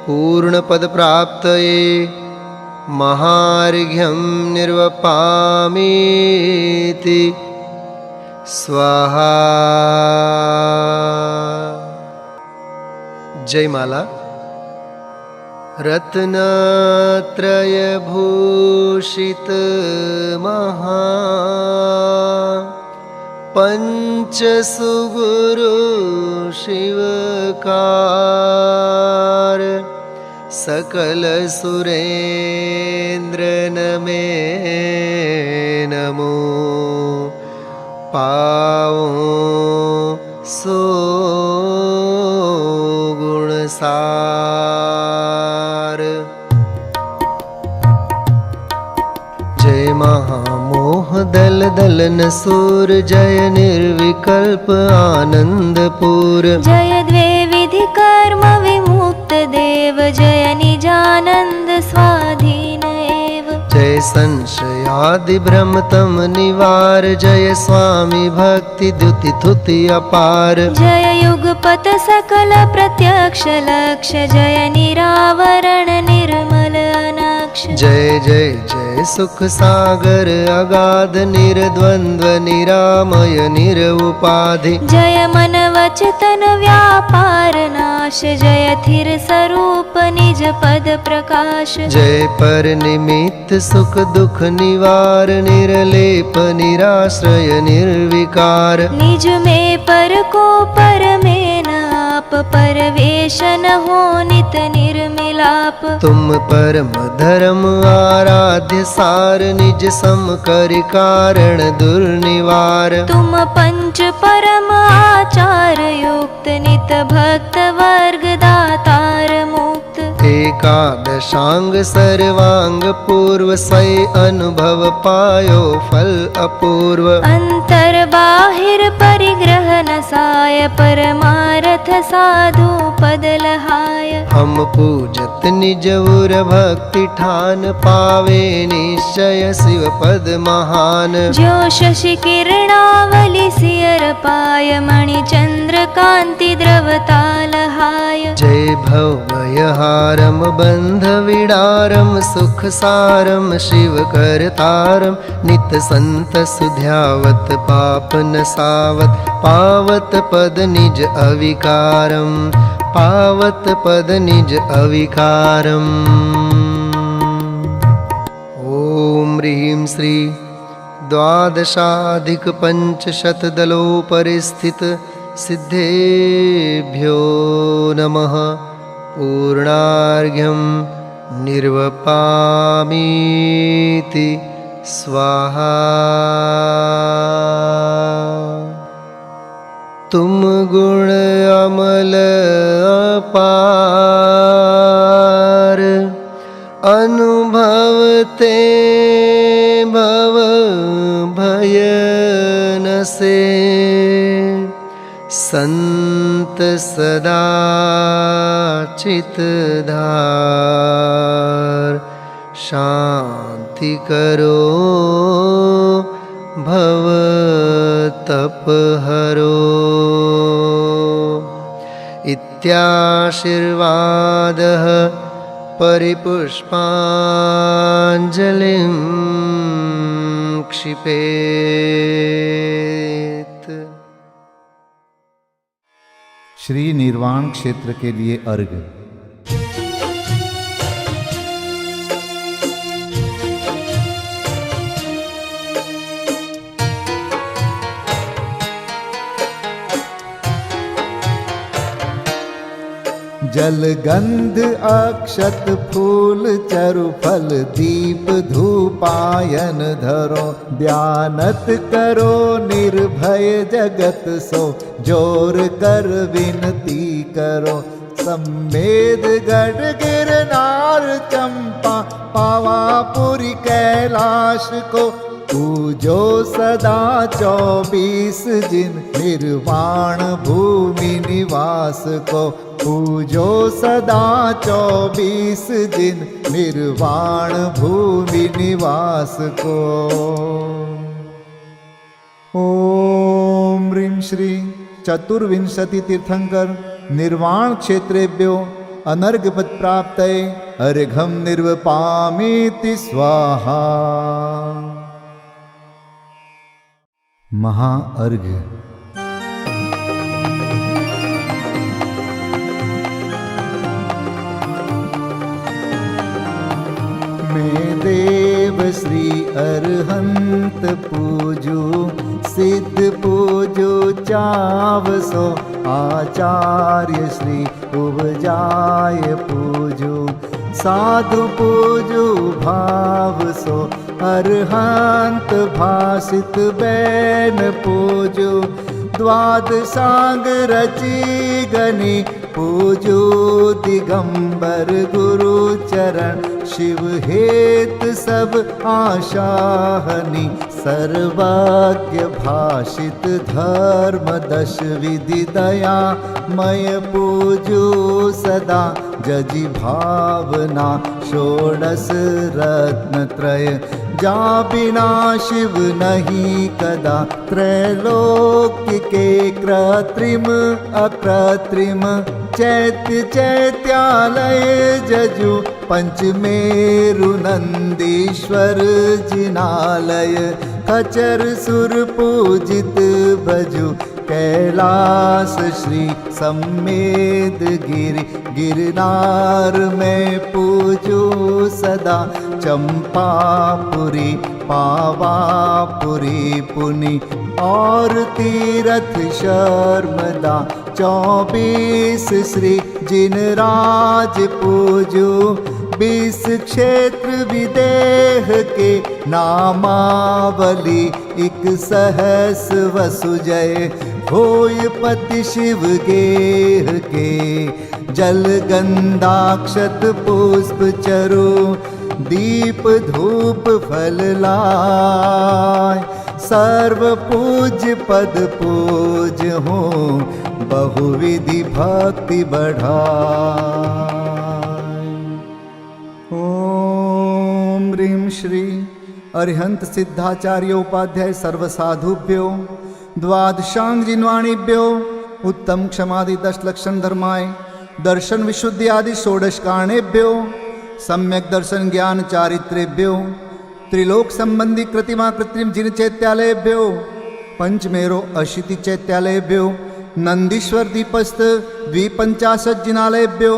पूर्ण पद प्राप्तये महार्घ्यं निर्वपामीति स्वाहा। जय माला। रत्नत्रय भूषित महा पंच सुगुरु शिवकार। सकल सुरेंद्र नमे नमो पाओ सो गुणसार। जय महामोह दल दलन सूर जय निर्विकल्प आनंदपुर। जय द्वे विधि कर्म विमुक्त देव जय निजानंद स्वाधीन एव। जय संशयादि भ्रम तम निवार जय स्वामी भक्ति द्युति थुति अपार। जय युगपत सकल प्रत्यक्ष लक्ष्य जय निरावरण निर्मल अनाक्ष। जय जय जय सुख सागर अगाध निर्द्वंद्व निरामय निरउपाधि। जय मन वचन व्यापार नाश जय थिर स्वरूप निज पद प्रकाश। जय पर निमित्त सुख दुख निवार निर्लेप निराश्रय निर्विकार। निज में पर को पर में न आप परवेशन हो नित निर्मिलाप। तुम परम धर्म आराध्य सार निज सम कर कारण दुर्निवार। तुम पंच परम आचार युक्त नित भक्त वर्ग दातार मुक्त। एकादशांग सर्वांग पूर्व सै अनुभव पायो फल अपूर्व। अंतर बाहिर परिग्रह नसाय परमारथ साधु पद लहाय। हम पूजत निज उर भक्ति ठान पावे निश्चय शिव पद महान। जो शशि किरणावली सियर पाय मणि चंद्र कांति द्रवताल हाय। जय भव भयहारम बंध विडारम सुख सारम शिव करतारम। नित संत सुध्यावत पाप नसावत पावत पद निज अविकारम पावत पद निज अविकारम। ओम ह्रीं श्री द्वादशाधिक पंचशत दलोपरिस्थित सिद्धेभ्यो नमः। पूर्णार्घ्यं निर्वपामीति स्वाहा। तुम गुण अमल अपार अनुभवते भव भय न से। संत सदा चित धार शांति करो भव तप हरो। इत्याशीर्वादः परिपुष्पाञ्जलिं क्षिपेत्। श्री निर्वाण क्षेत्र के लिए अर्घ्य। जल गंध अक्षत फूल चरु फल दीप धूपायन धरो। ध्यानत करो निर्भय जगत सो जोर कर विनती करो। सम्मेद गढ़ गिरनार चंपा पावापुरी कैलाश को। पूजो सदा 24 जिन निर्वाण भूमि निवास को। पूजो सदा 24 जिन निर्वाण भूमि निवास को। ओम ह्रीं श्री चतुर्विंशति तीर्थंकर निर्वाण क्षेत्रेभ्यो अनर्घपद प्राप्तये अर्घं निर्वपामीति स्वाहा। महाअर्घ्य। मैं देव श्री अरहंत पूजू सिद्ध पूजू चावसो। आचार्य श्री उपजाय पूजू साधु पूजू भाव सो। अरहंत भासित बैन पूजू द्वादशांग रची गनी पूजो दिगंबर गुरु चरण, शिव हेत सब आशाहनि, सर्वज्ञ भाषित धर्म दश विधि दया मय पूजो सदा, जजि भावना षोडश रत्न त्रय, जा बिना शिव नहीं कदा, त्रैलोक्य के कृत्रिम अकृत्रिम, चैत्य चैत्यालय जजु, पंचमेरु नंदीश्वर जिनालय, खचर सुर पूजित भजु, कैलास श्री सम्मेद गिरि, गिरनार में पूजो सदा, चंपापुरी पावापुरी पुनि, और तीरथ शर्मदा, 24 श्री जिनराज पूजो, 20 क्षेत्र विदेह के नामावली, 1 सहस वसुजय, होय पति शिव गेह के, जल गंधाक्षत पुष्प चरो, दीप धूप फल लाय, सर्व पूज्य पद पूज हो, बहुविधि भक्ति बढ़ाय। ओम ह्रीं श्री अरिहंत सिद्धाचार्योपाध्याय सर्वसाधुभ्यो, द्वादशांग जिन्वाणीभ्यो, उत्तम क्षमादि 10 लक्षण धर्माय, दर्शन विशुद्धि आदि 16 कारणेभ्यो, सम्यक दर्शन ज्ञान चारित्रेभ्यो, त्रिलोक संबंधी कृतिमा कृत्रिम जिन चैत्यालयभ्यो, पंचमेरो अशीति चैत्यालयभ्यो, नंदीश्वर दीपस्थ 250 जिनालयभ्यो,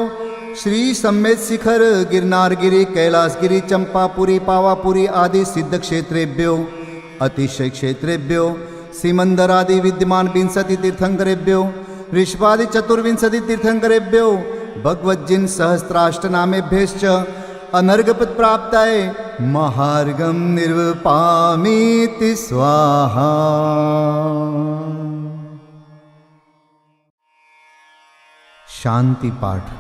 श्री सम्मेद शिखर गिरनारगिरी कैलासगिरी चंपापुरी पावापुरी आदि सिद्ध क्षेत्रेभ्यो, अतिशय क्षेत्रेभ्यो, सीमंदरादि विद्यमान 20 तीर्थंकरेभ्यो, ऋषभादि 24 तीर्थंकरेभ्यो, भगवज्जिन सहस्राष्टनामेभ्यश्च अनर्गपद प्राप्ताय महार्गम निर्वपामीति स्वाहा। शांति पाठ।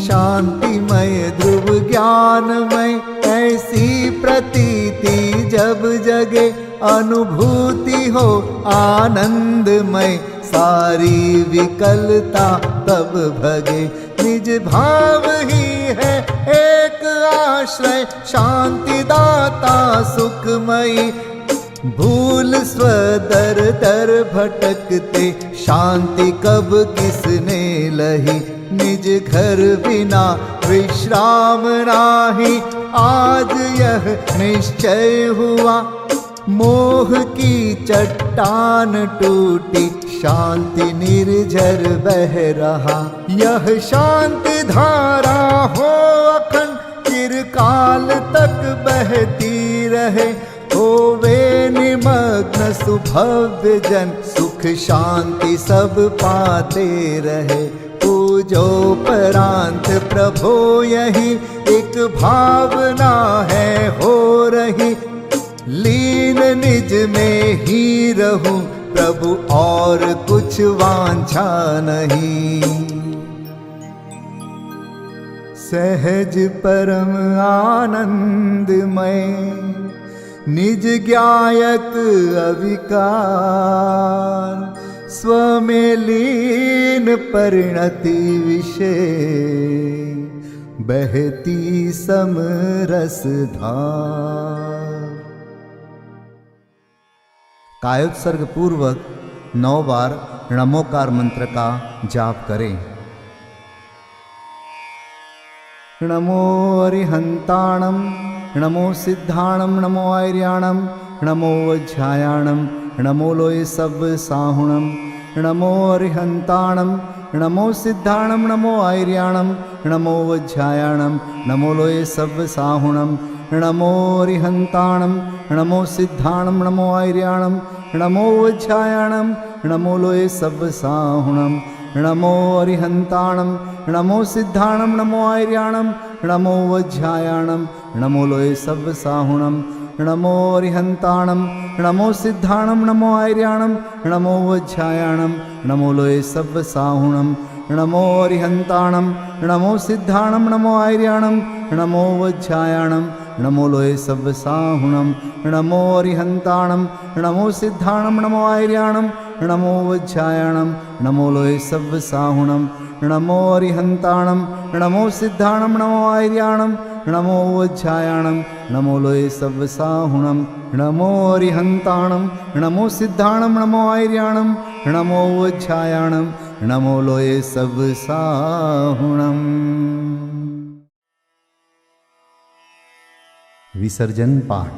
शांतिमय ध्रुव ज्ञानमय, ऐसी प्रतीति जब जगे, अनुभूति हो आनंदमय, सारी विकलता तब भगे, निज भाव ही है एक आश्रय, शांति दाता सुखमयी, भूल स्वदर दर भटकते, शांति कब किसने लही, निज घर बिना विश्राम नाही, आज यह निश्चय हुआ, मोह की चट्टान टूटी, शांति निर्झर बह रहा, यह शांति धारा हो अखंड, चिरकाल तक बहती रहे, होवे निमग्न सुभव्य जन, सुख शांति सब पाते रहे, पूजोपरांत प्रभो यही एक भावना है हो रही, लीन निज में ही रहूं प्रभु और कुछ वांछा नहीं, सहज परम आनंदमय, निज ज्ञायक अविकार, स्वमें लीन परिणति विषय, बहती समरस धार। कायोत्सर्ग पूर्वक 9 बार नमोकार मंत्र का जाप करें। नमो अरिहंताणम, नमो सिद्धाणम, नमो आर्याणम, नमो वज्रायाणम, नमो लोय सब साहुणम, नमो अरिहंताणम, नमो सिद्धाणम, नमो आर्याणम, नमो वज्रायाणम, नमो लोय सब साहुणम, नमो अरिहंताणम, नमो सिद्धाणम, नमो आर्याणम, नमो वज्रायाणम, नमो लोय सब साहुणम, नमो अरिहन्ताणं नमो सिद्धाणं नमो आर्याणं नमो वज्रायाणं नमो लोये सव्वसाहुणं नमो अरिहन्ताणं नमो सिद्धाणं नमो आर्याणं नमो वज्रायाणं नमो लोये सव्वसाहुणं नमो अरिहन्ताणं नमो सिद्धाणं नमो आर्याणं नमो वज्रायाणं नमो लोये सव्वसाहुणं नमो अरिहन्ताणं नमो सिद्धाणं नमो आर्याणं नमो वज्रायाणं नमो लोये सव्वसाहुणं नमो अरिहन्ताणं नमो सिद्धाणं नमो आर्याणं नमो वज्रायाणं नमो लोये सव्वसाहुणं नमो अरिहन्ताणं नमो सिद्धाणं नमो आर्याणं नमो वज्रायाणं नमो लोये सव्वसाहुणम्। विसर्जन पाठ।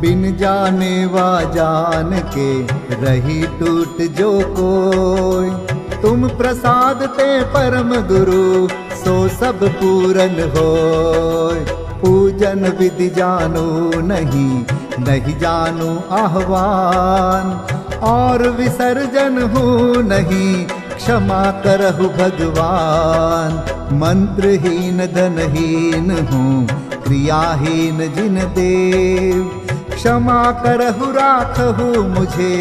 बिन जाने वा जान के रही टूट जो कोई, तुम प्रसाद ते परम गुरु सो सब पूरन होय। पूजन विधि जानो नहीं, नहीं जानो आह्वान, और विसर्जन हूँ नहीं क्षमा करहु भगवान। मंत्रहीन धनहीन हूँ क्रियाहीन जिन देव, क्षमा करहु राखहु मुझे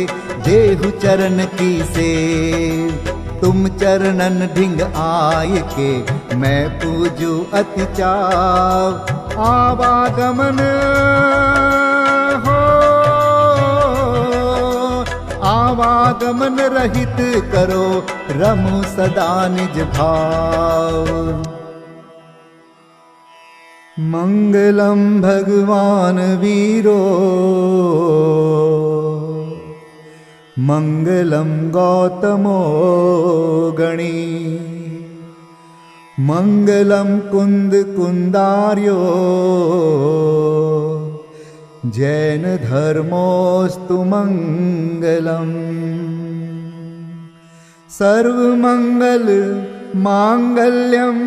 देहु चरण की सेव। तुम चरणन ढिंग आय के मैं पूजू अति चाव। आवागमन हो आवागमन रहित करो रमु सदा निज भाव। मंगलम भगवान वीरो मंगलम गौतमो गणी, मंगलम कुंद कुंदार्यो जैन धर्मोस्तु मंगलम। सर्वमंगल मांगल्यम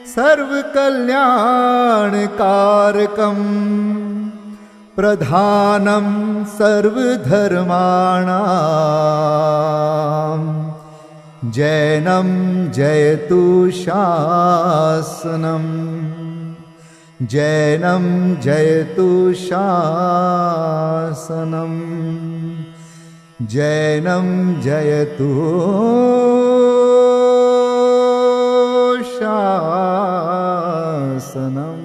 सर्वकल्याणकारकम्, प्रधानं सर्वधर्माणां जैनं जयतु शासनम्, जैनं जयतु शासनम्, जैनं जयतु शासनम्।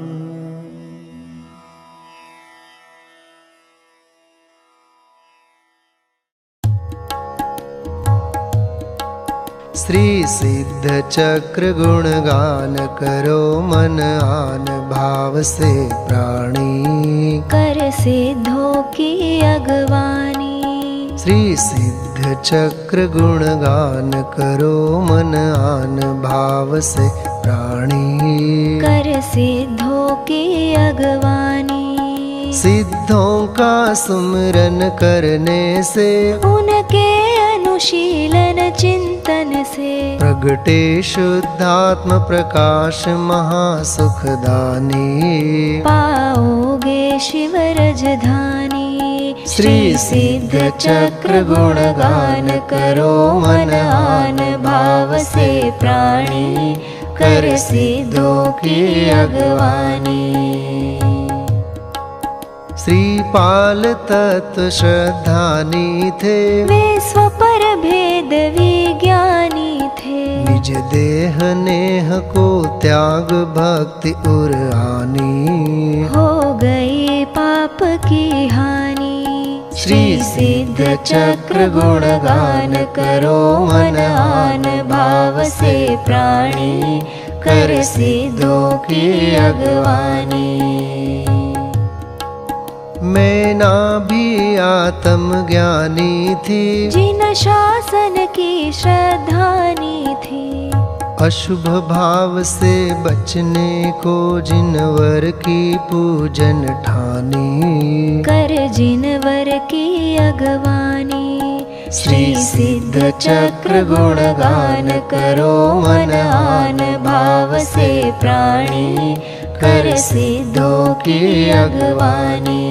श्री सिद्ध चक्र गुणगान करो मन आन भाव से प्राणी, कर सिद्धों की अगवानी। श्री सिद्ध चक्र गुणगान करो मन आन भाव से प्राणी, कर सिद्धों की अगवानी। सिद्धों का सुमिरन करने से, उनके अनुशीलन चिंतन से, प्रगटे शुद्धात्म प्रकाश महासुखदानी। पाओगे शिव रजधानी। श्री सिद्ध चक्र गुणगान करो मन आन भाव से प्राणी, कर सिद्धों की अगवानी। श्रीपाल तत्व श्रद्धानी थे, वे स्वपर भेद विज्ञानी थे। निज देह नेह को त्याग भक्ति उर आनी, हो गई पाप की हानि। श्री सिद्ध चक्र गुणगान करो मन आन भाव से प्राणी, कर सिद्धों की अगवानी। मैं ना भी आत्म ज्ञानी थी, जिन शासन की श्रद्धानी थी। अशुभ भाव से बचने को जिनवर की पूजन ठानी, कर जिनवर की अगवानी। श्री सिद्ध चक्र गुणगान करो मन आन भाव से प्राणी, कर सिद्धों की अगवानी।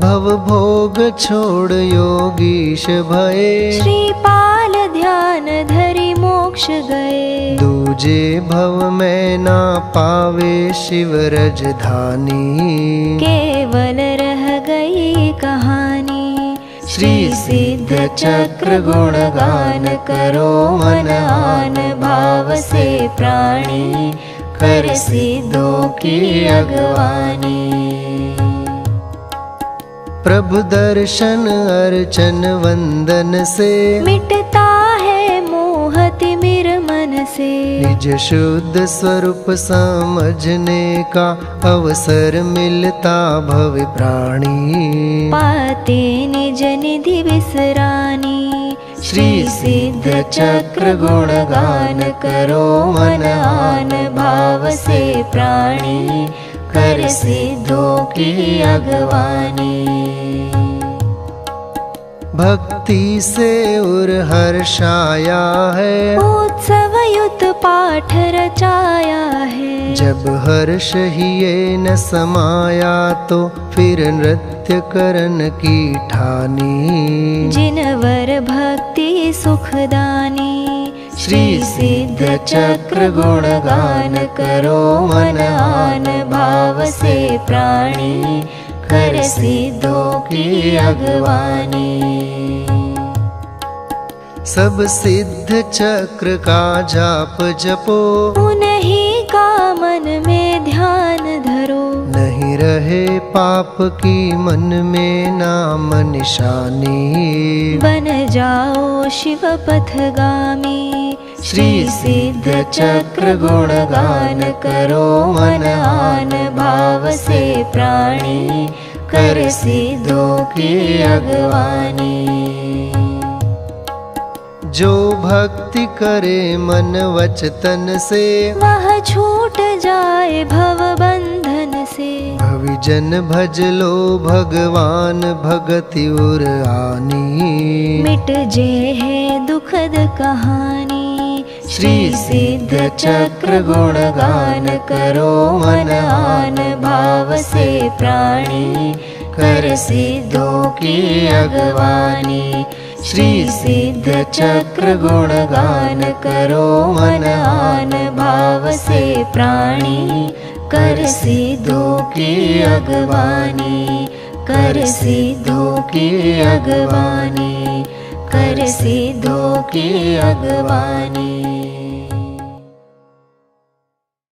भव भोग छोड़ योगीश भये, श्रीपाल ध्यान धरि मोक्ष गए। दूजे भव में ना पावे शिव रजधानी, केवल रह गई कहानी। श्री सिद्ध चक्र गुणगान करो मन आन भाव से प्राणी, कर सिद्धों की अगवानी। प्रभु दर्शन अर्चन वंदन से, मिटता है मोह तिमिर मन से। निज शुद्ध स्वरूप समझने का अवसर मिलता भव प्राणी, पाते निज निधि विसरानी। श्री सिद्ध चक्र गुणगान करो मन आन भाव से प्राणी, कर सिद्धों की अगवानी। भक्ति से उर हर्षाया है, उत्सव युत पाठ रचाया है। जब हर्ष ही ये न समाया तो फिर नृत्य करन की ठानी, जिनवर भक्ति सुखदानी। श्री सिद्ध चक्र गुणगान करो मन आन भाव से प्राणी, कर सिद्धों की अगवानी। सब सिद्ध चक्र का जाप जपो, उन्हीं का मन में ध्यान धरो। नहीं रहे पाप की मन में नाम निशानी, बन जाओ शिव पथगामी। श्री सिद्ध चक्र गुणगान करो मन आन भाव से प्राणी, कर सिद्धों की अगवानी। जो भक्ति करे मन वचतन से, वह छूट जाए भव बंधन से। भविजन भज लो भगवान भगति उर आनी, मिट जे है दुखद कहानी। श्री सिद्ध चक्र गुणगान करो मन आन भाव से प्राणी, कर सिद्धों की अगवानी। श्री सिद्ध चक्र गुणगान करो मन आन भाव से प्राणी, कर सिद्धों की अगवानी, कर सिद्धों की अगवानी, कर सिद्धों की अगवानी।